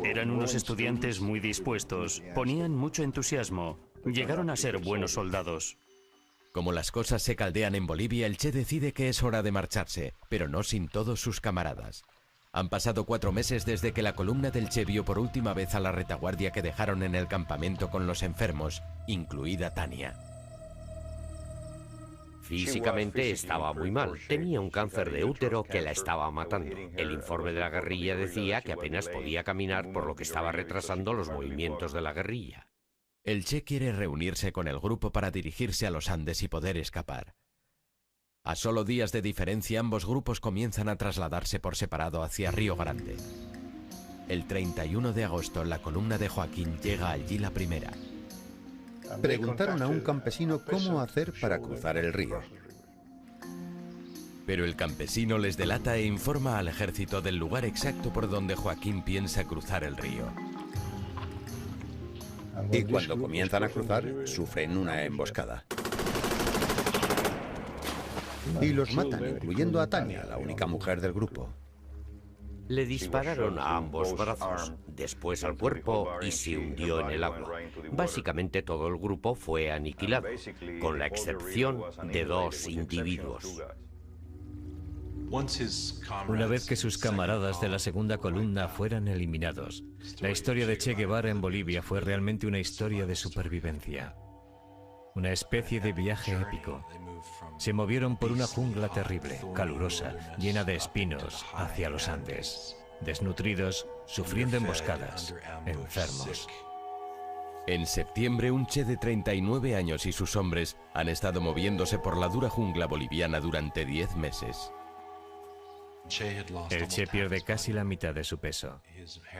Speaker 14: Eran unos estudiantes muy dispuestos, ponían mucho entusiasmo, llegaron a ser buenos soldados.
Speaker 1: Como las cosas se caldean en Bolivia, el Che decide que es hora de marcharse, pero no sin todos sus camaradas. Han pasado 4 meses desde que la columna del Che vio por última vez a la retaguardia que dejaron en el campamento con los enfermos, incluida Tania.
Speaker 11: Físicamente estaba muy mal. Tenía un cáncer de útero que la estaba matando. El informe de la guerrilla decía que apenas podía caminar, por lo que estaba retrasando los movimientos de la guerrilla.
Speaker 1: El Che quiere reunirse con el grupo para dirigirse a los Andes y poder escapar. A solo días de diferencia, ambos grupos comienzan a trasladarse por separado hacia Río Grande. El 31 de agosto, la columna de Joaquín llega allí la primera.
Speaker 12: Preguntaron a un campesino cómo hacer para cruzar el río.
Speaker 1: Pero el campesino les delata e informa al ejército del lugar exacto por donde Joaquín piensa cruzar el río.
Speaker 12: Y cuando comienzan a cruzar, sufren una emboscada. Y los matan, incluyendo a Tania, la única mujer del grupo.
Speaker 11: Le dispararon a ambos brazos, después al cuerpo y se hundió en el agua. Básicamente todo el grupo fue aniquilado, con la excepción de 2 individuos.
Speaker 3: Una vez que sus camaradas de la segunda columna fueran eliminados, la historia de Che Guevara en Bolivia fue realmente una historia de supervivencia. Una especie de viaje épico. Se movieron por una jungla terrible, calurosa, llena de espinos, hacia los Andes. Desnutridos, sufriendo emboscadas, enfermos.
Speaker 1: En septiembre, un Che de 39 años y sus hombres han estado moviéndose por la dura jungla boliviana durante 10 meses.
Speaker 3: El Che pierde casi la mitad de su peso.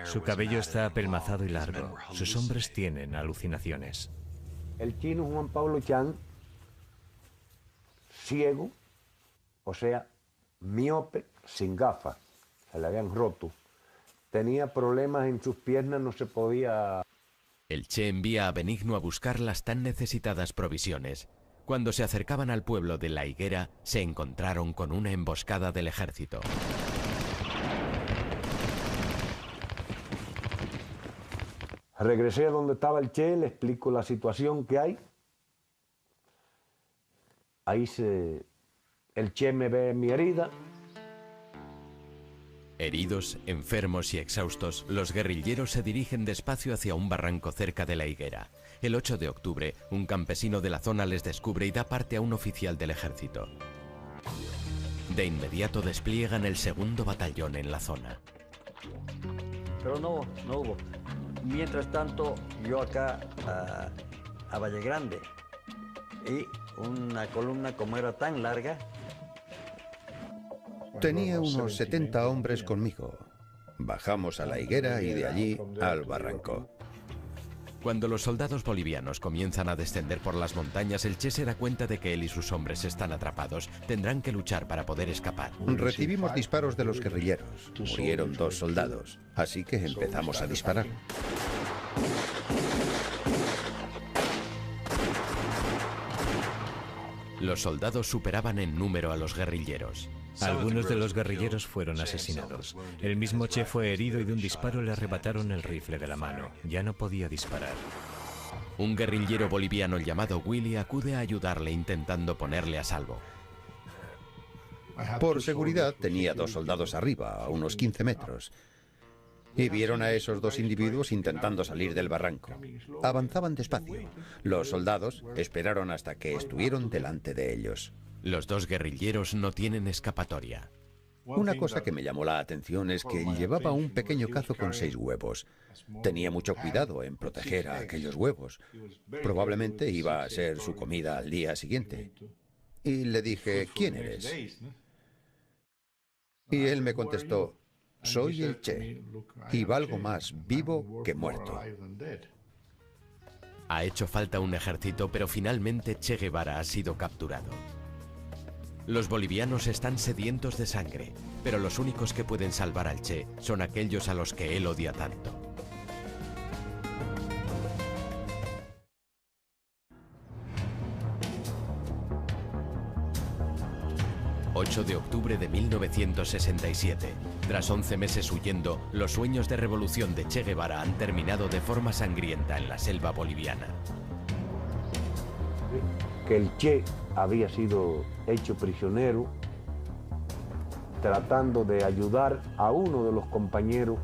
Speaker 3: Su cabello está apelmazado y largo. Sus hombres tienen alucinaciones.
Speaker 10: El chino Juan Pablo Chan, ciego, o sea, miope, sin gafas, se le habían roto. Tenía problemas en sus piernas, no se podía...
Speaker 1: El Che envía a Benigno a buscar las tan necesitadas provisiones. Cuando se acercaban al pueblo de La Higuera, se encontraron con una emboscada del ejército.
Speaker 10: Regresé a donde estaba el Che, le explico la situación que hay. El Che me ve mi herida.
Speaker 1: Heridos, enfermos y exhaustos, los guerrilleros se dirigen despacio hacia un barranco cerca de La Higuera. El 8 de octubre, un campesino de la zona les descubre y da parte a un oficial del ejército. De inmediato despliegan el 2º batallón en la zona.
Speaker 17: Pero no hubo. Mientras tanto, yo acá a Valle Grande, y una columna como era tan larga...
Speaker 12: Tenía unos 70 hombres conmigo. Bajamos a La Higuera y de allí al barranco.
Speaker 1: Cuando los soldados bolivianos comienzan a descender por las montañas, el Che se da cuenta de que él y sus hombres están atrapados. Tendrán que luchar para poder escapar.
Speaker 12: Recibimos disparos de los guerrilleros. Murieron 2 soldados, así que empezamos a disparar.
Speaker 1: Los soldados superaban en número a los guerrilleros.
Speaker 3: Algunos de los guerrilleros fueron asesinados. El mismo Che fue herido y de un disparo le arrebataron el rifle de la mano. Ya no podía disparar.
Speaker 1: Un guerrillero boliviano llamado Willy acude a ayudarle intentando ponerle a salvo.
Speaker 12: Por seguridad tenía 2 soldados arriba, a unos 15 metros. Y vieron a esos 2 individuos intentando salir del barranco. Avanzaban despacio. Los soldados esperaron hasta que estuvieron delante de ellos.
Speaker 1: Los 2 guerrilleros no tienen escapatoria.
Speaker 12: Una cosa que me llamó la atención es que llevaba un pequeño cazo con 6 huevos. Tenía mucho cuidado en proteger a aquellos huevos. Probablemente iba a ser su comida al día siguiente. Y le dije, ¿quién eres? Y él me contestó, soy el Che, y valgo más vivo que muerto.
Speaker 1: Ha hecho falta un ejército, pero finalmente Che Guevara ha sido capturado. Los bolivianos están sedientos de sangre, pero los únicos que pueden salvar al Che son aquellos a los que él odia tanto. ...8 de octubre de 1967. Tras 11 meses huyendo, los sueños de revolución de Che Guevara han terminado de forma sangrienta en la selva boliviana.
Speaker 10: Que el Che había sido hecho prisionero tratando de ayudar a uno de los compañeros,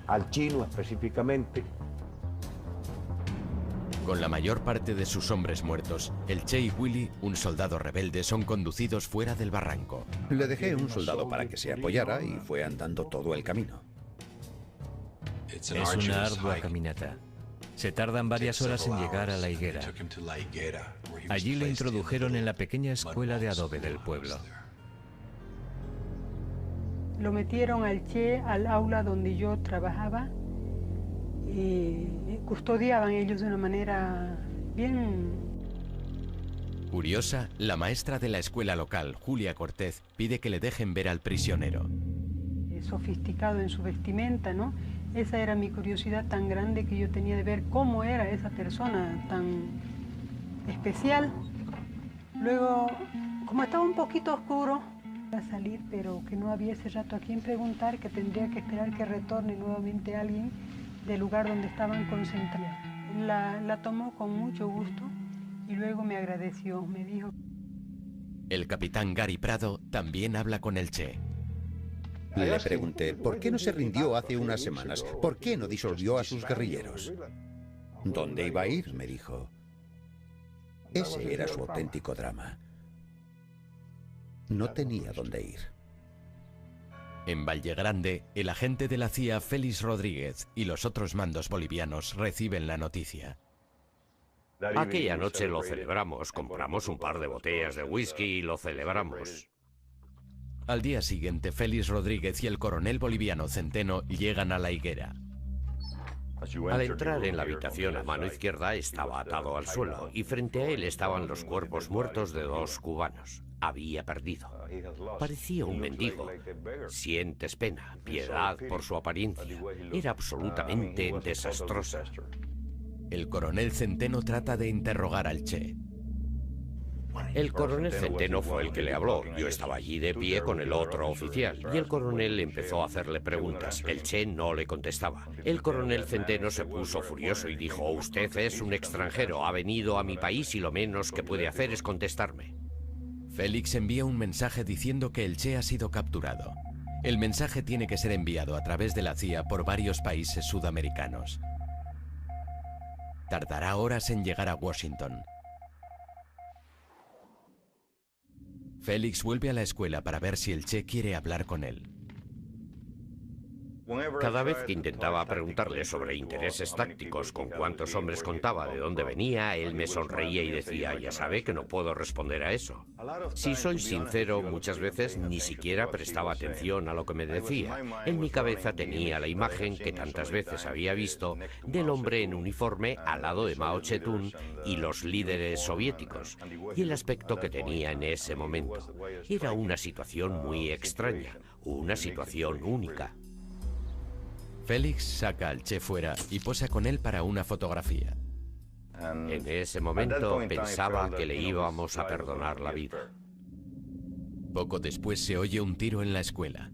Speaker 10: al chino específicamente.
Speaker 1: Con la mayor parte de sus hombres muertos, el Che y Willy, un soldado rebelde, son conducidos fuera del barranco.
Speaker 12: Le dejé un soldado para que se apoyara y fue andando todo el camino.
Speaker 3: Es una ardua caminata. Se tardan varias horas en llegar a la higuera. Allí le introdujeron en la pequeña escuela de adobe del pueblo.
Speaker 19: Lo metieron al Che al aula donde yo trabajaba y custodiaban ellos de una manera bien...
Speaker 1: Curiosa, la maestra de la escuela local, Julia Cortez, pide que le dejen ver al prisionero.
Speaker 19: Sofisticado en su vestimenta, ¿no? Esa era mi curiosidad tan grande que yo tenía de ver cómo era esa persona tan especial. Luego, como estaba un poquito oscuro, iba a salir, pero que no había ese rato a quien preguntar, que tendría que esperar que retorne nuevamente alguien del lugar donde estaban concentrados. La tomó con mucho gusto y luego me agradeció, me dijo.
Speaker 1: El capitán Gary Prado también habla con el Che.
Speaker 12: Le pregunté, ¿por qué no se rindió hace unas semanas? ¿Por qué no disolvió a sus guerrilleros? ¿Dónde iba a ir?, me dijo. Ese era su auténtico drama. No tenía dónde ir.
Speaker 1: En Vallegrande, el agente de la CIA, Félix Rodríguez, y los otros mandos bolivianos reciben la noticia.
Speaker 11: Aquella noche lo celebramos, compramos un par de botellas de whisky y lo celebramos.
Speaker 1: Al día siguiente, Félix Rodríguez y el coronel boliviano Centeno llegan a la higuera.
Speaker 11: Al entrar en la habitación a mano izquierda estaba atado al suelo y frente a él estaban los cuerpos muertos de 2 cubanos. Había perdido. Parecía un mendigo. Sientes pena, piedad por su apariencia. Era absolutamente desastrosa.
Speaker 1: El coronel Centeno trata de interrogar al Che.
Speaker 11: El coronel Centeno fue el que le habló. Yo estaba allí de pie con el otro oficial y el coronel empezó a hacerle preguntas. El Che no le contestaba. El coronel Centeno se puso furioso y dijo: usted es un extranjero, ha venido a mi país y lo menos que puede hacer es contestarme.
Speaker 1: Félix envía un mensaje diciendo que el Che ha sido capturado. El mensaje tiene que ser enviado a través de la CIA por varios países sudamericanos. Tardará horas en llegar a Washington. Félix vuelve a la escuela para ver si el Che quiere hablar con él.
Speaker 11: Cada vez que intentaba preguntarle sobre intereses tácticos, con cuántos hombres contaba, de dónde venía, él me sonreía y decía: ya sabe que no puedo responder a eso. Si soy sincero, muchas veces ni siquiera prestaba atención a lo que me decía. En mi cabeza tenía la imagen que tantas veces había visto del hombre en uniforme al lado de Mao Zedong y los líderes soviéticos, y el aspecto que tenía en ese momento. Era una situación muy extraña, una situación única.
Speaker 1: Félix saca al Che fuera y posa con él para una fotografía.
Speaker 11: En ese momento pensaba que le íbamos a perdonar la vida.
Speaker 1: Poco después se oye un tiro en la escuela.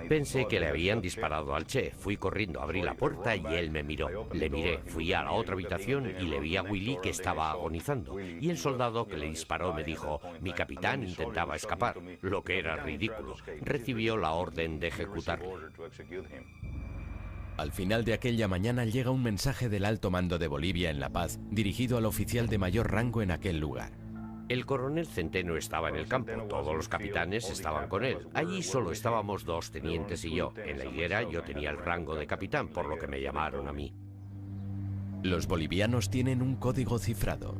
Speaker 11: Pensé que le habían disparado al Che. Fui corriendo, abrí la puerta y él me miró. Le miré, fui a la otra habitación y le vi a Willy que estaba agonizando. Y el soldado que le disparó me dijo, mi capitán intentaba escapar, lo que era ridículo. Recibió la orden de ejecutarle.
Speaker 1: Al final de aquella mañana llega un mensaje del alto mando de Bolivia en La Paz, dirigido al oficial de mayor rango en aquel lugar.
Speaker 11: El coronel Centeno estaba en el campo, todos los capitanes estaban con él. Allí solo estábamos 2 tenientes y yo. En la higuera yo tenía el rango de capitán, por lo que me llamaron a mí.
Speaker 1: Los bolivianos tienen un código cifrado.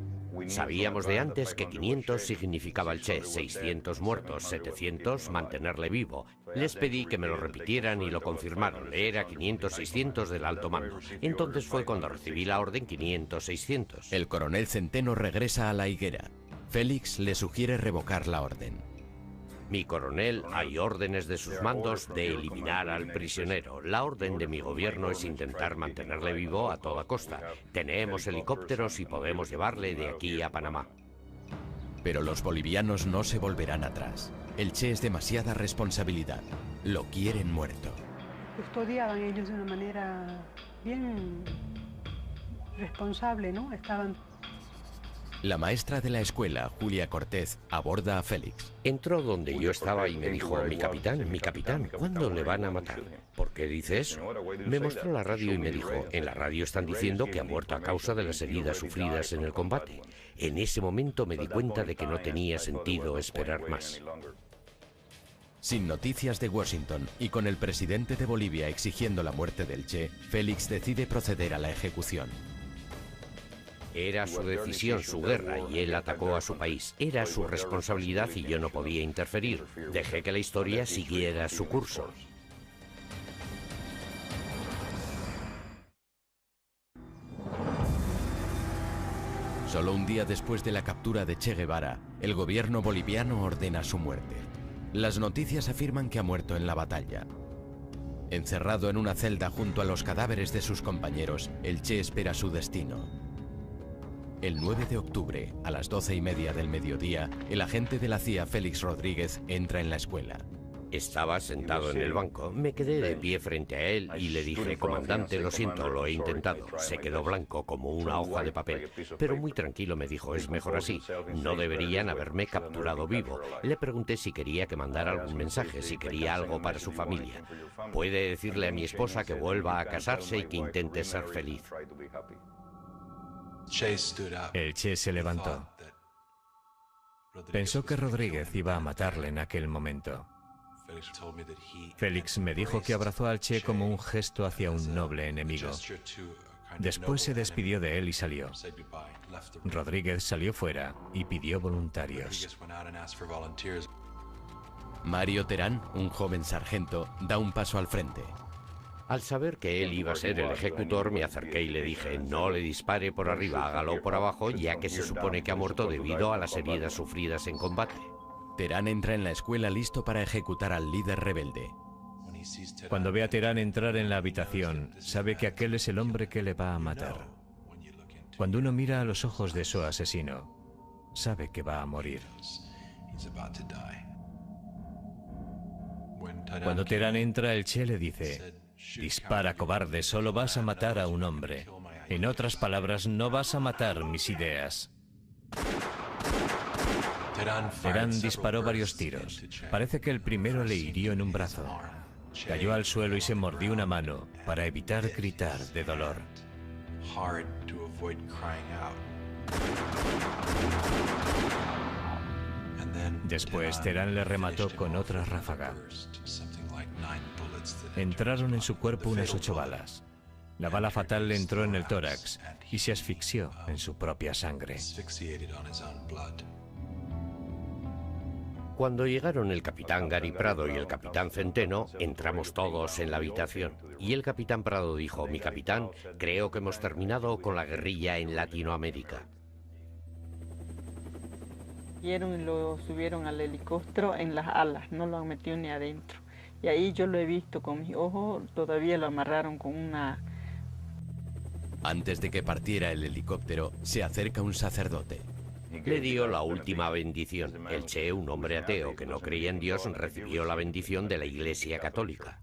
Speaker 11: Sabíamos de antes que 500 significaba el Che, 600 muertos, 700 mantenerle vivo. Les pedí que me lo repitieran y lo confirmaron. Era 500-600 del alto mando. Entonces fue cuando recibí la orden 500-600.
Speaker 1: El coronel Centeno regresa a la higuera. Félix le sugiere revocar la orden.
Speaker 11: Mi coronel, hay órdenes de sus mandos de eliminar al prisionero. La orden de mi gobierno es intentar mantenerle vivo a toda costa. Tenemos helicópteros y podemos llevarle de aquí a Panamá.
Speaker 1: Pero los bolivianos no se volverán atrás. El Che es demasiada responsabilidad. Lo quieren muerto.
Speaker 19: Custodiaban ellos de una manera bien responsable, ¿no?
Speaker 1: La maestra de la escuela, Julia Cortés, aborda a Félix.
Speaker 11: Entró donde yo estaba y me dijo, mi capitán, ¿cuándo le van a matar? ¿Por qué dice eso? Me mostró la radio y me dijo, en la radio están diciendo que ha muerto a causa de las heridas sufridas en el combate. En ese momento me di cuenta de que no tenía sentido esperar más.
Speaker 1: Sin noticias de Washington y con el presidente de Bolivia exigiendo la muerte del Che, Félix decide proceder a la ejecución.
Speaker 11: Era su decisión, su guerra, y él atacó a su país. Era su responsabilidad y yo no podía interferir. Dejé que la historia siguiera su curso.
Speaker 1: Solo un día después de la captura de Che Guevara, el gobierno boliviano ordena su muerte. Las noticias afirman que ha muerto en la batalla. Encerrado en una celda junto a los cadáveres de sus compañeros, el Che espera su destino. El 9 de octubre, a las 12:30 del mediodía, el agente de la CIA, Félix Rodríguez, entra en la escuela.
Speaker 11: Estaba sentado en el banco. Me quedé de pie frente a él y le dije, comandante, lo siento, lo he intentado. Se quedó blanco como una hoja de papel, pero muy tranquilo me dijo, es mejor así. No deberían haberme capturado vivo. Le pregunté si quería que mandara algún mensaje, si quería algo para su familia. Puede decirle a mi esposa que vuelva a casarse y que intente ser feliz.
Speaker 3: El Che se levantó. Pensó que Rodríguez iba a matarle en aquel momento. Félix me dijo que abrazó al Che como un gesto hacia un noble enemigo. Después se despidió de él y salió. Rodríguez salió fuera y pidió voluntarios.
Speaker 1: Mario Terán, un joven sargento, da un paso al frente.
Speaker 11: Al saber que él iba a ser el ejecutor, me acerqué y le dije, no le dispare por arriba, hágalo por abajo, ya que se supone que ha muerto debido a las heridas sufridas en combate.
Speaker 1: Terán entra en la escuela listo para ejecutar al líder rebelde.
Speaker 3: Cuando ve a Terán entrar en la habitación, sabe que aquel es el hombre que le va a matar. Cuando uno mira a los ojos de su asesino, sabe que va a morir. Cuando Terán entra, el Che le dice, dispara, cobarde, solo vas a matar a un hombre. En otras palabras, no vas a matar mis ideas. Terán disparó varios tiros. Parece que el primero le hirió en un brazo. Cayó al suelo y se mordió una mano para evitar gritar de dolor. Después, Terán le remató con otra ráfaga. Entraron en su cuerpo unas 8 balas. La bala fatal le entró en el tórax y se asfixió en su propia sangre.
Speaker 11: Cuando llegaron el capitán Gary Prado y el capitán Centeno, entramos todos en la habitación. Y el capitán Prado dijo, mi capitán, creo que hemos terminado con la guerrilla en Latinoamérica.
Speaker 18: Y lo subieron al helicóptero en las alas, no lo han metido ni adentro. Y ahí yo lo he visto con mis ojos, todavía lo amarraron con una...
Speaker 1: Antes de que partiera el helicóptero, se acerca un sacerdote.
Speaker 11: Le dio la última bendición. El Che, un hombre ateo que no creía en Dios, recibió la bendición de la Iglesia Católica.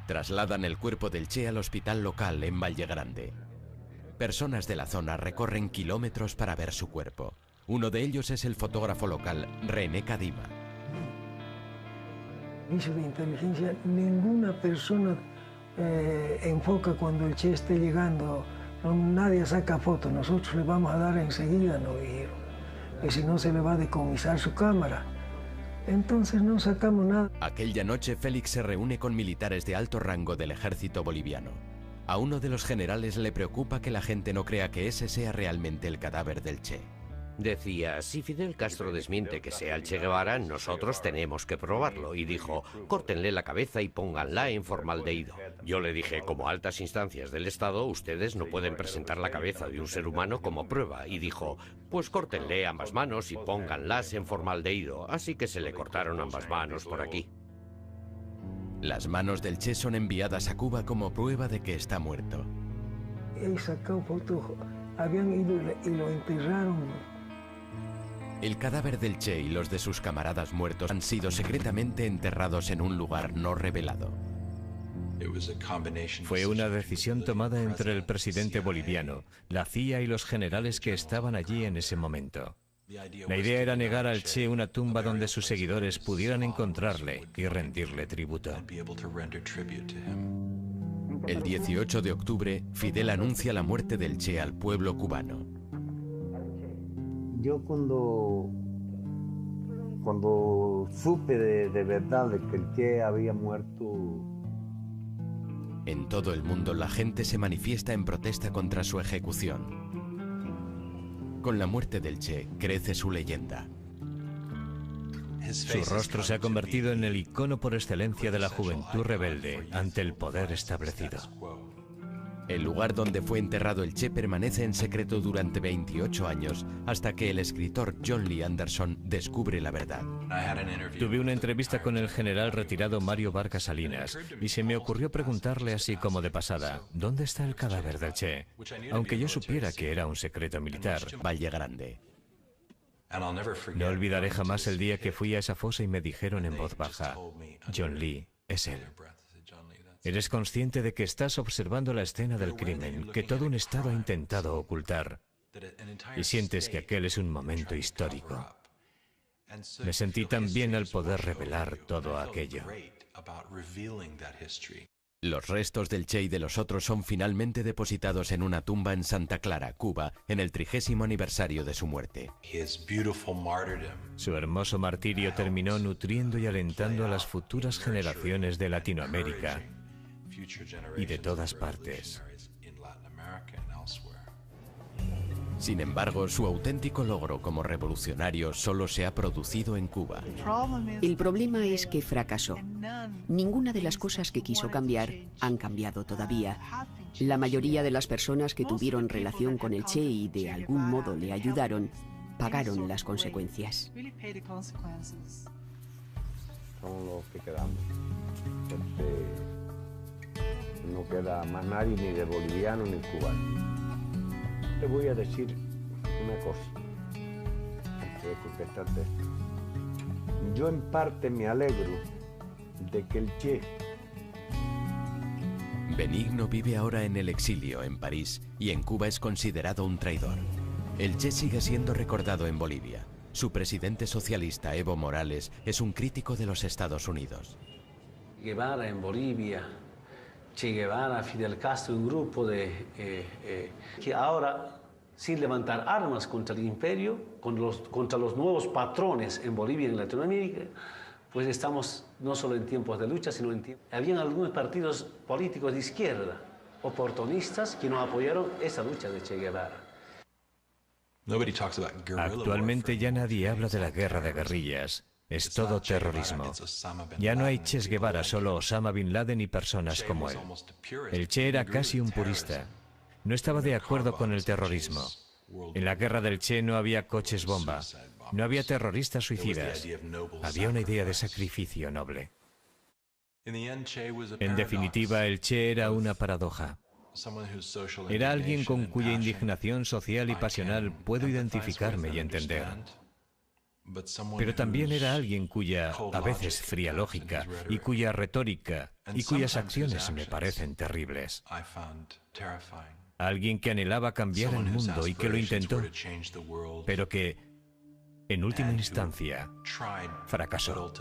Speaker 1: Trasladan el cuerpo del Che al hospital local en Valle Grande. Personas de la zona recorren kilómetros para ver su cuerpo. Uno de ellos es el fotógrafo local, René Cadima.
Speaker 20: Servicio de inteligencia, ninguna persona enfoca cuando el Che esté llegando. No, nadie saca fotos, nosotros le vamos a dar enseguida, no dijeron. Que si no se le va a decomisar su cámara. Entonces no sacamos nada.
Speaker 1: Aquella noche Félix se reúne con militares de alto rango del ejército boliviano. A uno de los generales le preocupa que la gente no crea que ese sea realmente el cadáver del Che.
Speaker 11: Decía, si Fidel Castro desmiente que sea el Che Guevara, nosotros tenemos que probarlo. Y dijo, córtenle la cabeza y pónganla en formaldehído. Yo le dije, como altas instancias del Estado, ustedes no pueden presentar la cabeza de un ser humano como prueba. Y dijo, pues córtenle ambas manos y pónganlas en formaldehído. Así que se le cortaron ambas manos por aquí.
Speaker 1: Las manos del Che son enviadas a Cuba como prueba de que está muerto.
Speaker 20: He sacado fotos, habían ido y lo enterraron.
Speaker 1: El cadáver del Che y los de sus camaradas muertos han sido secretamente enterrados en un lugar no revelado.
Speaker 3: Fue una decisión tomada entre el presidente boliviano, la CIA y los generales que estaban allí en ese momento. La idea era negar al Che una tumba donde sus seguidores pudieran encontrarle y rendirle tributo.
Speaker 1: El 18 de octubre, Fidel anuncia la muerte del Che al pueblo cubano.
Speaker 10: Yo cuando supe de verdad de que el Che había muerto...
Speaker 1: En todo el mundo la gente se manifiesta en protesta contra su ejecución. Con la muerte del Che crece su leyenda.
Speaker 3: Su rostro se ha convertido en el icono por excelencia de la juventud rebelde ante el poder establecido.
Speaker 1: El lugar donde fue enterrado el Che permanece en secreto durante 28 años, hasta que el escritor John Lee Anderson descubre la verdad.
Speaker 3: Tuve una entrevista con el general retirado Mario Vargas Salinas y se me ocurrió preguntarle así como de pasada, ¿dónde está el cadáver del Che? Aunque yo supiera que era un secreto militar.
Speaker 1: Valle Grande.
Speaker 3: No olvidaré jamás el día que fui a esa fosa y me dijeron en voz baja, John Lee, es él. Eres consciente de que estás observando la escena del crimen, que todo un Estado ha intentado ocultar, y sientes que aquel es un momento histórico. Me sentí tan bien al poder revelar todo aquello.
Speaker 1: Los restos del Che y de los otros son finalmente depositados en una tumba en Santa Clara, Cuba, en el 30º aniversario de su muerte.
Speaker 3: Su hermoso martirio terminó nutriendo y alentando a las futuras generaciones de Latinoamérica y de todas partes.
Speaker 1: Sin embargo, su auténtico logro como revolucionario solo se ha producido en Cuba.
Speaker 16: El problema es que fracasó. Ninguna de las cosas que quiso cambiar han cambiado todavía. La mayoría de las personas que tuvieron relación con el Che y de algún modo le ayudaron, pagaron las consecuencias.
Speaker 10: Son los que quedamos. No queda más nadie, ni de boliviano ni cubano. Te voy a decir una cosa, antes de contestarte esto. Yo en parte me alegro de que el Che...
Speaker 1: Benigno vive ahora en el exilio en París y en Cuba es considerado un traidor. El Che sigue siendo recordado en Bolivia. Su presidente socialista, Evo Morales, es un crítico de los Estados Unidos.
Speaker 21: Guevara en Bolivia, Che Guevara, Fidel Castro, un grupo que ahora, sin levantar armas contra el imperio, contra los nuevos patrones en Bolivia y en Latinoamérica, pues estamos no solo en tiempos de lucha, sino en tiempos... Habían algunos partidos políticos de izquierda, oportunistas, que no apoyaron esa lucha de Che Guevara.
Speaker 3: Actualmente ya nadie habla de la guerra de guerrillas. Es todo terrorismo. Ya no hay Che Guevara, solo Osama Bin Laden y personas como él. El Che era casi un purista. No estaba de acuerdo con el terrorismo. En la guerra del Che no había coches bomba. No había terroristas suicidas. Había una idea de sacrificio noble. En definitiva, el Che era una paradoja. Era alguien con cuya indignación social y pasional puedo identificarme y entender. Pero también era alguien cuya, a veces, fría lógica, y cuya retórica, y cuyas acciones me parecen terribles. Alguien que anhelaba cambiar el mundo y que lo intentó, pero que, en última instancia, fracasó.